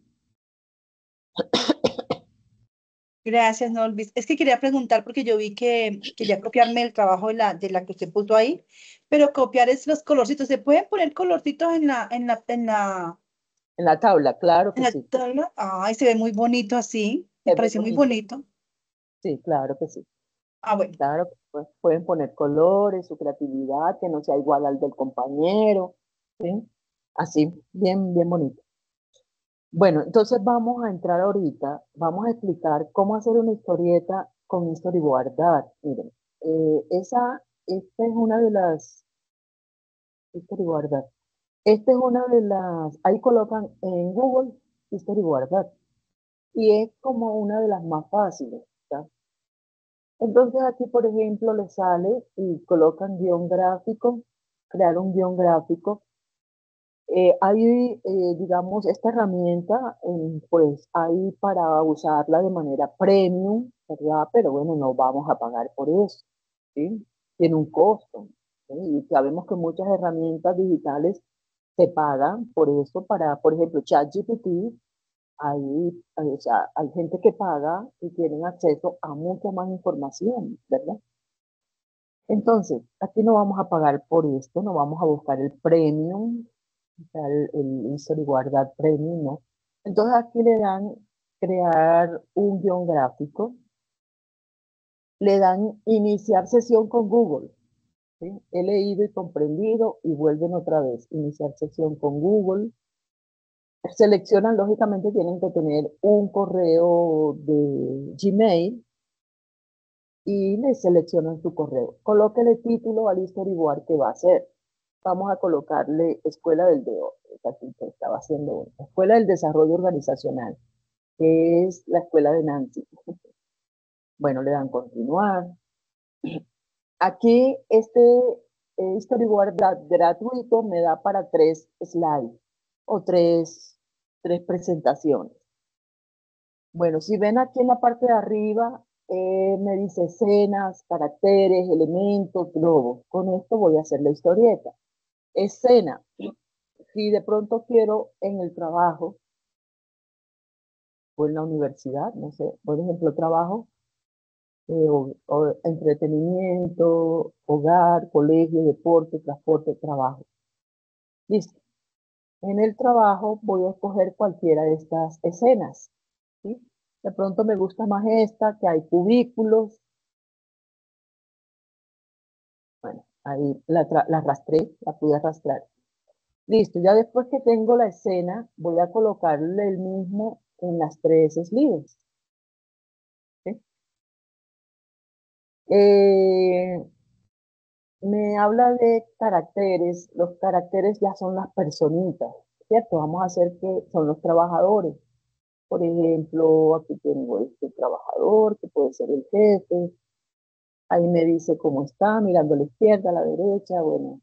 Gracias, Nolvis. Es que quería preguntar porque yo vi que quería copiarme el trabajo de la que usted puso ahí, pero copiar es los colorcitos. ¿Se pueden poner colorcitos En la tabla, claro en que la sí. tabla? Ay, se ve muy bonito así. Me Se ve pareció muy bonito. bonito. Sí, claro que sí. Ah, bueno. Claro, pues, pueden poner colores, su creatividad, que no sea igual al del compañero. ¿Sí? Así, bien, bien bonito. Bueno, entonces vamos a entrar ahorita, vamos a explicar cómo hacer una historieta con storyboardar. Miren, esta es una de las storyboardar. Esta es una de las, ahí colocan en Google storyboardar y es como una de las más fáciles. ¿Tá? Entonces aquí, por ejemplo, le sale y colocan guión gráfico, crear un guión gráfico. Hay, digamos, esta herramienta, pues hay para usarla de manera premium, ¿verdad? Pero bueno, no vamos a pagar por eso, ¿sí? Tiene un costo, ¿sí? Y sabemos que muchas herramientas digitales se pagan por eso, por ejemplo, ChatGPT o sea, hay gente que paga y tienen acceso a mucha más información, ¿verdad? Entonces, aquí no vamos a pagar por esto, no vamos a buscar el premium, o sea, el History Guardar Premium, ¿no? Entonces aquí le dan crear un guión gráfico, le dan iniciar sesión con Google, ¿sí? He leído y comprendido y vuelven otra vez, iniciar sesión con Google. Seleccionan, lógicamente tienen que tener un correo de Gmail y le seleccionan su correo. Colóquele título al storyboard que va a hacer. Vamos a colocarle Escuela del DO, aquí que estaba haciendo una. Escuela del Desarrollo Organizacional, que es la escuela de Nancy. Bueno, le dan continuar. Aquí este storyboard gratuito me da para 3 slides o tres presentaciones. Bueno, si ven aquí en la parte de arriba, me dice escenas, caracteres, elementos, globos. Con esto voy a hacer la historieta. Escena. Si de pronto quiero en el trabajo o en la universidad, no sé, por ejemplo, trabajo, o entretenimiento, hogar, colegio, deporte, transporte, trabajo. Listo. En el trabajo voy a escoger cualquiera de estas escenas, ¿sí? De pronto me gusta más esta, que hay cubículos. Bueno, ahí la arrastré, la pude arrastrar. Listo, ya después que tengo la escena, voy a colocarle el mismo en las 3 slides, ¿sí? Me habla de caracteres. Los caracteres ya son las personitas, ¿cierto? Vamos a hacer que son los trabajadores. Por ejemplo, aquí tengo este trabajador, que puede ser el jefe. Ahí me dice cómo está, mirando a la izquierda, a la derecha. Bueno,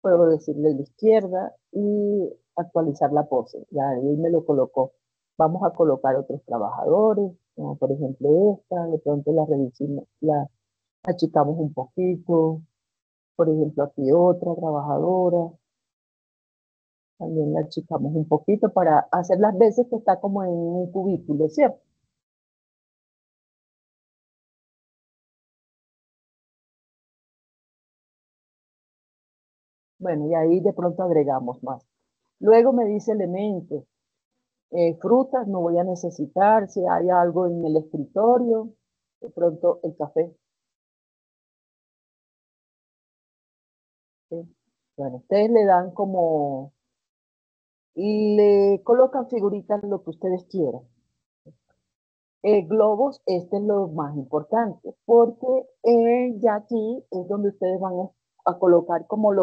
puedo decirle la izquierda y actualizar la pose. Ya ahí me lo colocó. Vamos a colocar otros trabajadores, como por ejemplo esta. De pronto la reducimos, la achicamos un poquito. Por ejemplo, aquí otra trabajadora. También la achicamos un poquito para hacer las veces que está como en un cubículo, ¿cierto? Bueno, y ahí de pronto agregamos más. Luego me dice elementos. Frutas no voy a necesitar. Si hay algo en el escritorio, de pronto el café. ¿Sí? Bueno, ustedes le dan como, le colocan figuritas lo que ustedes quieran. Globos, este es lo más importante, porque ya aquí es donde ustedes van a colocar como el,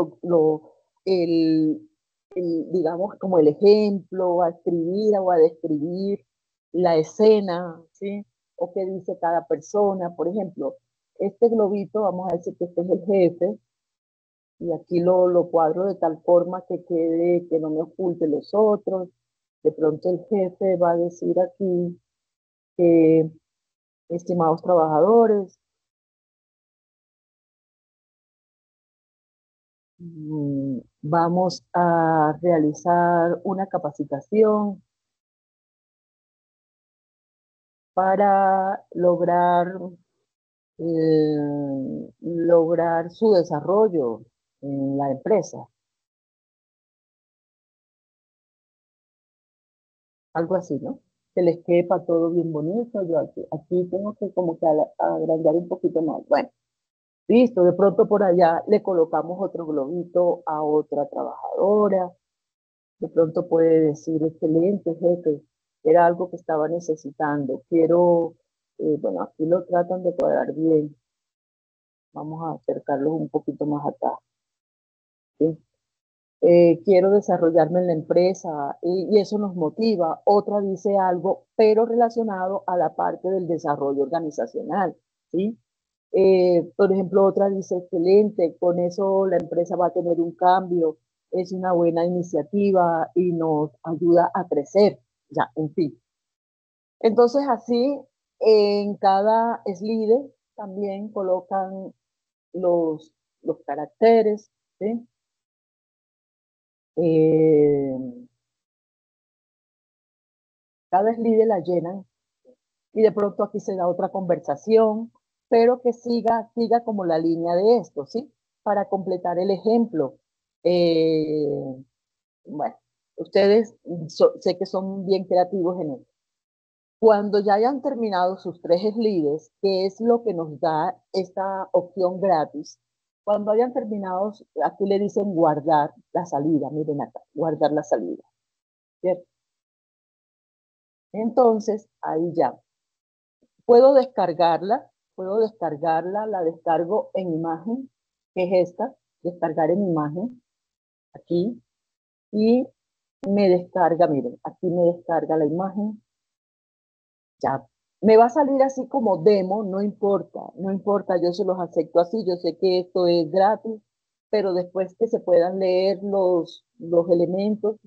digamos, como el ejemplo, a escribir o a describir la escena, ¿sí? O qué dice cada persona. Por ejemplo, este globito, vamos a decir que este es el jefe, y aquí lo cuadro de tal forma que quede, que no me oculte los otros. De pronto el jefe va a decir aquí que, estimados trabajadores, vamos a realizar una capacitación para lograr su desarrollo en la empresa. Algo así, ¿no? Que les quepa todo bien bonito. Yo aquí tengo que como que agrandar un poquito más. Bueno, listo. De pronto por allá le colocamos otro globito a otra trabajadora. De pronto puede decir, excelente, jefe, era algo que estaba necesitando. Quiero, bueno, aquí lo tratan de cuadrar bien. Vamos a acercarlos un poquito más acá. ¿Sí? Quiero desarrollarme en la empresa y eso nos motiva. Otra dice algo, pero relacionado a la parte del desarrollo organizacional, ¿sí? Por ejemplo, otra dice, excelente, con eso la empresa va a tener un cambio, es una buena iniciativa y nos ayuda a crecer, ya, en fin. Entonces, así, en cada slide también colocan los caracteres, ¿sí? Eh, Cada slide la llenan y de pronto aquí se da otra conversación, pero que siga como la línea de esto, ¿sí? Para completar el ejemplo. Bueno, ustedes sé que son bien creativos en esto. Cuando ya hayan terminado sus 3 slides, que es lo que nos da esta opción gratis, cuando hayan terminado, aquí le dicen guardar la salida, miren acá, guardar la salida, ¿cierto? Entonces, ahí ya. Puedo descargarla, la descargo en imagen, que es esta, descargar en imagen, aquí, y me descarga, miren, aquí me descarga la imagen, ya. Me va a salir así como demo, no importa, no importa, yo se los acepto así, yo sé que esto es gratis, pero después que se puedan leer los elementos,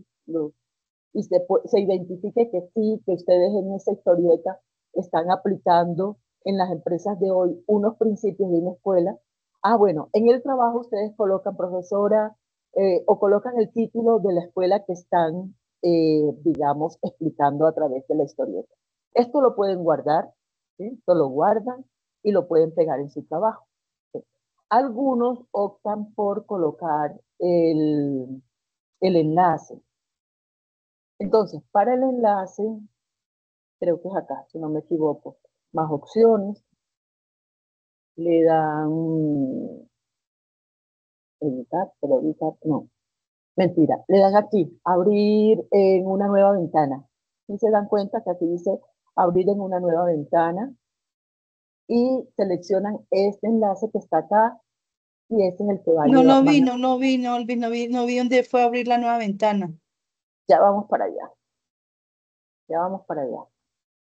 y se identifique que sí, que ustedes en esa historieta están aplicando en las empresas de hoy unos principios de una escuela. Ah, bueno, en el trabajo ustedes colocan profesora o colocan el título de la escuela que están, digamos, explicando a través de la historieta. Esto lo pueden guardar, ¿sí? Esto lo guardan y lo pueden pegar en su trabajo. ¿Sí? Algunos optan por colocar el enlace. Entonces, para el enlace, creo que es acá, si no me equivoco, más opciones, le dan editar, pero editar, no, mentira, le dan aquí, abrir en una nueva ventana. Y se dan cuenta que aquí dice abrir en una nueva ventana y seleccionan este enlace que está acá y este es el que va a No, llevar. no vi dónde fue a abrir la nueva ventana. Ya vamos para allá, ya vamos para allá.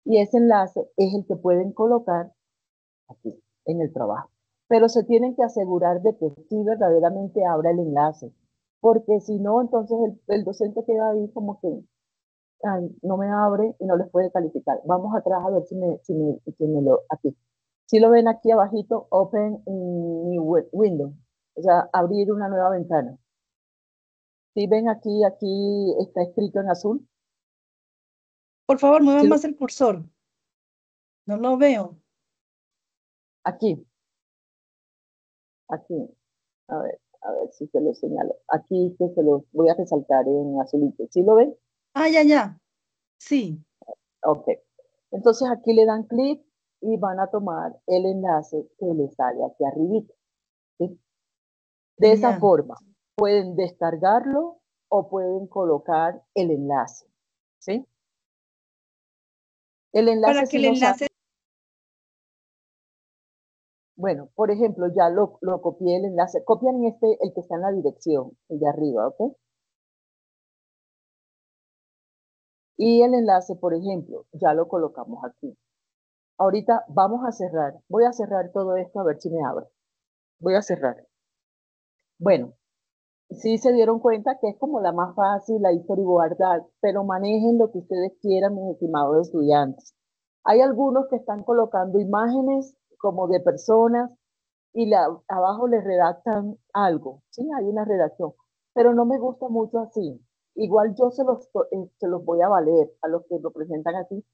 Y ese enlace es el que pueden colocar aquí, en el trabajo. Pero se tienen que asegurar de que sí verdaderamente abra el enlace, porque si no, entonces el docente queda ahí como que ay, no me abre y no les puede calificar. Vamos atrás a ver si me lo, aquí. Si lo ven aquí abajito, open new window, o sea, abrir una nueva ventana. Si ven aquí, aquí está escrito en azul. Por favor, mueva ¿Sí más el cursor. No lo veo. aquí, aquí, a ver si se lo señalo. Aquí que se los voy a resaltar en azulito. ¿Sí lo ven? Ah, ya. Sí. Ok. Entonces aquí le dan clic y van a tomar el enlace que les sale aquí arribita. ¿Sí? De esa Ya. forma, pueden descargarlo o pueden colocar el enlace. ¿Sí? El enlace Para que si el no sale. enlace, Bueno, por ejemplo, ya lo copié el enlace. Copian este, el que está en la dirección, el de arriba, ¿ok? Y el enlace, por ejemplo, ya lo colocamos aquí. Ahorita vamos a cerrar. Voy a cerrar todo esto a ver si me abre. Voy a cerrar. Bueno, sí se dieron cuenta que es como la más fácil, la guardar, pero manejen lo que ustedes quieran, mis estimados estudiantes. Hay algunos que están colocando imágenes como de personas y abajo les redactan algo, ¿sí? Hay una redacción, pero no me gusta mucho así. Igual yo se los voy a valer a los que lo presentan así,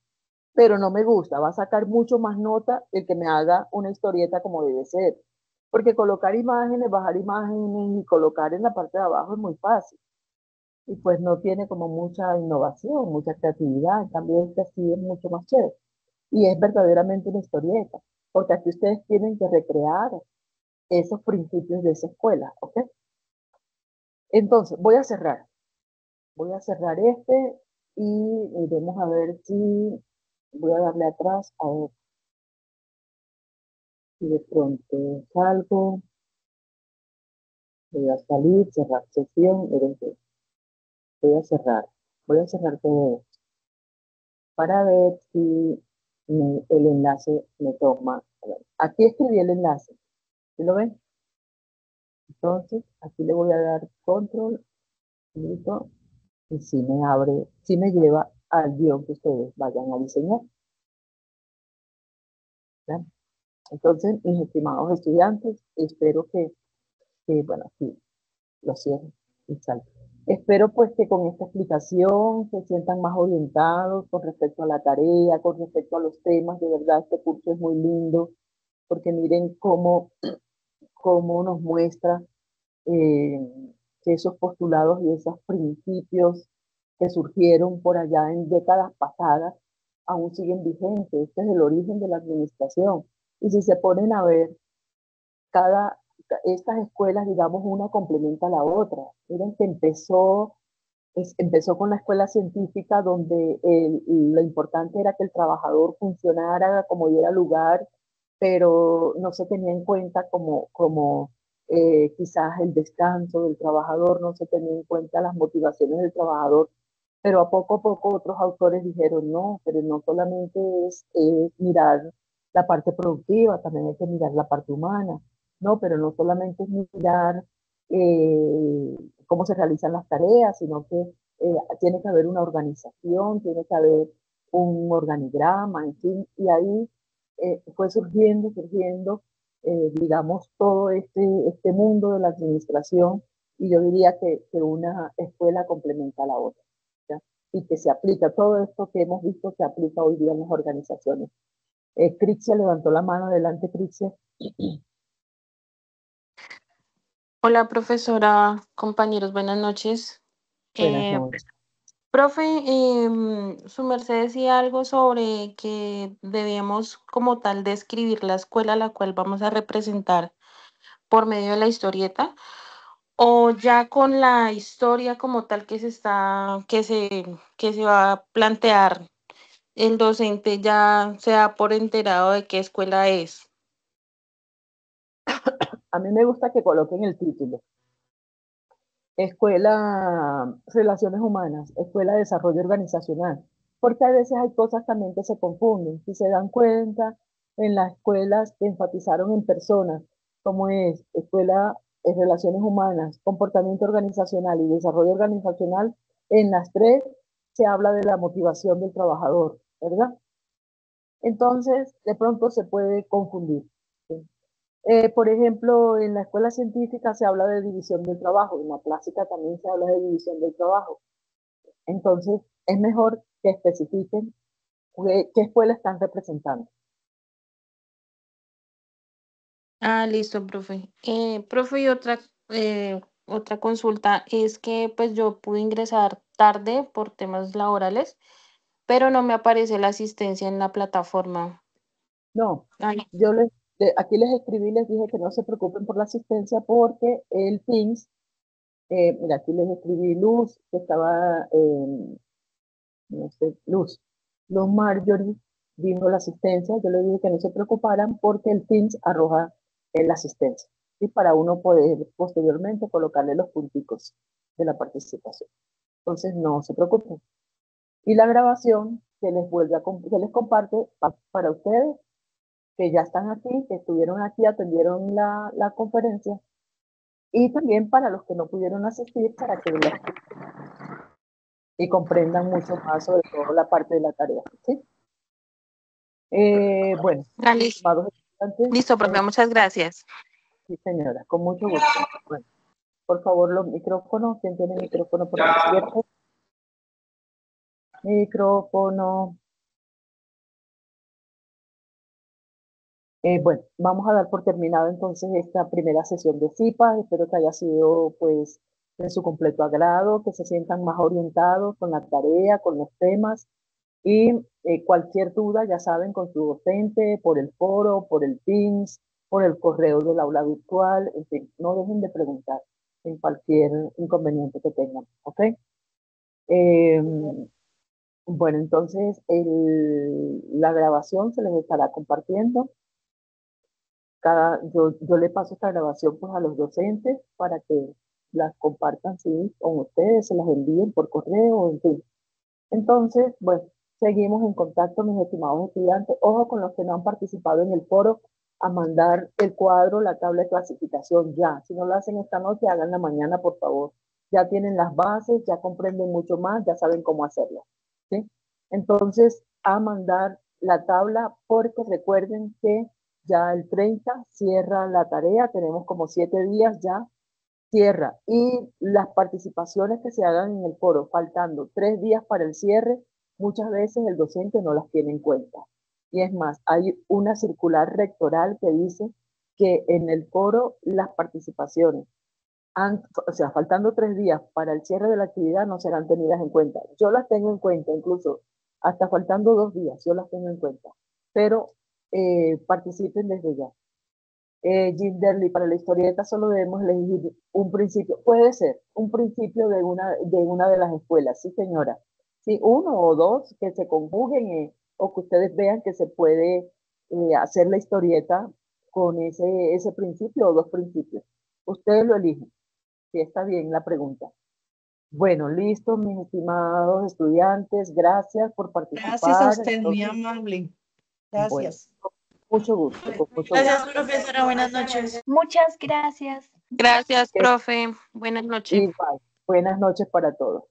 pero no me gusta. Va a sacar mucho más nota el que me haga una historieta como debe ser. Porque colocar imágenes, bajar imágenes y colocar en la parte de abajo es muy fácil. Y pues no tiene como mucha innovación, mucha creatividad. En cambio, este sí es mucho más chévere. Y es verdaderamente una historieta. Porque aquí ustedes tienen que recrear esos principios de esa escuela, ¿ok? Entonces, voy a cerrar. Voy a cerrar este y vamos a ver si voy a darle atrás a ver si de pronto salgo. Voy a salir, cerrar sesión, voy a cerrar todo esto para ver si el enlace me toma. A ver, aquí escribí el enlace, ¿sí lo ven? Entonces, aquí le voy a dar control, listo, y si me abre, si me lleva al guión que ustedes vayan a diseñar. ¿Ya? Entonces, mis estimados estudiantes, espero que bueno, aquí lo cierro y salgo. Espero pues que con esta explicación se sientan más orientados con respecto a la tarea, con respecto a los temas. De verdad, este curso es muy lindo porque miren cómo nos muestra eh, que esos postulados y esos principios que surgieron por allá en décadas pasadas aún siguen vigentes. Este es el origen de la administración. Y si se ponen a ver, cada, estas escuelas, digamos, una complementa a la otra. Miren que empezó con la escuela científica donde lo importante era que el trabajador funcionara como diera lugar, pero no se tenía en cuenta como quizás el descanso del trabajador, no se tenía en cuenta las motivaciones del trabajador, pero a poco otros autores dijeron, no, pero no solamente es mirar la parte productiva, también hay que mirar la parte humana, no, pero no solamente es mirar cómo se realizan las tareas, sino que tiene que haber una organización, tiene que haber un organigrama, en fin, y ahí fue surgiendo, digamos, todo este mundo de la administración, y yo diría que una escuela complementa a la otra, ¿ya? Y que se aplica, todo esto que hemos visto se aplica hoy día en las organizaciones. Crixia levantó la mano, adelante Crixia. Hola, profesora, compañeros, buenas noches. Buenas Eh, noches. profe, su merced decía algo sobre que debíamos como tal describir la escuela a la cual vamos a representar por medio de la historieta, o ya con la historia como tal que se va a plantear, el docente ya se da por enterado de qué escuela es. A mí me gusta que coloquen el título. Escuela Relaciones Humanas, Escuela de Desarrollo Organizacional, porque a veces hay cosas también que se confunden. Si se dan cuenta, en las escuelas que enfatizaron en personas, como es Escuela de Relaciones Humanas, Comportamiento Organizacional y Desarrollo Organizacional, en las tres se habla de la motivación del trabajador, ¿verdad? Entonces, de pronto se puede confundir. ¿Sí? Por ejemplo, en la escuela científica se habla de división del trabajo, en la clásica también se habla de división del trabajo. Entonces, es mejor que especifiquen qué escuela están representando. Ah, listo, profe. Profe, y otra consulta es que pues yo pude ingresar tarde por temas laborales, pero no me aparece la asistencia en la plataforma. No, Ay, aquí les escribí, les dije que no se preocupen por la asistencia porque el Teams, mira, aquí les escribí Luz, que estaba, no sé, Luz Marjorie vino la asistencia, yo le dije que no se preocuparan porque el Teams arroja la asistencia, y para uno poder posteriormente colocarle los punticos de la participación. Entonces, no se preocupen. Y la grabación que les comparte para ustedes, que ya están aquí, que estuvieron aquí, atendieron la conferencia, y también para los que no pudieron asistir, para que la y comprendan mucho más sobre todo la parte de la tarea, ¿sí? Bueno, ah, listo, estimados estudiantes, listo, profe, muchas gracias. sí, señora, con mucho gusto. Bueno, por favor, los micrófonos, ¿quién tiene micrófono por aquí abierto? Micrófono. Bueno, vamos a dar por terminado entonces esta primera sesión de CIPA. Espero que haya sido pues de su completo agrado, que se sientan más orientados con la tarea, con los temas, y cualquier duda, ya saben, con su docente, por el foro, por el Teams, por el correo del aula virtual, en fin, no dejen de preguntar en cualquier inconveniente que tengan, ¿ok? Eh, bueno, entonces la grabación se les estará compartiendo. Yo le paso esta grabación pues a los docentes para que las compartan, sí, con ustedes, se las envíen por correo, en fin. Entonces, bueno, seguimos en contacto, mis estimados estudiantes. Ojo con los que no han participado en el foro, a mandar el cuadro, la tabla de clasificación ya. Si no lo hacen esta noche, háganla mañana, por favor. Ya tienen las bases, ya comprenden mucho más, ya saben cómo hacerlo, ¿sí? Entonces, a mandar la tabla, porque recuerden que ya el 30 cierra la tarea, tenemos como 7 días ya, cierra. Y las participaciones que se hagan en el foro, faltando 3 días para el cierre, muchas veces el docente no las tiene en cuenta. Y es más, hay una circular rectoral que dice que en el foro las participaciones, o sea, faltando 3 días para el cierre de la actividad, no serán tenidas en cuenta. Yo las tengo en cuenta, incluso hasta faltando 2 días, yo las tengo en cuenta. Pero participen desde ya. Ginderly, para la historieta solo debemos elegir un principio, puede ser un principio de una de las escuelas, sí señora, sí, uno o dos que se conjuguen o que ustedes vean que se puede hacer la historieta con ese principio o 2 principios. Ustedes lo eligen, si está bien la pregunta. Bueno, listo, mis estimados estudiantes, gracias por participar. Gracias a usted, muy amable. Gracias. Bueno, mucho gusto, con mucho Gracias, gusto. profesora. Buenas noches. Muchas gracias. Gracias, profe. Buenas noches. Igual, buenas noches para todos.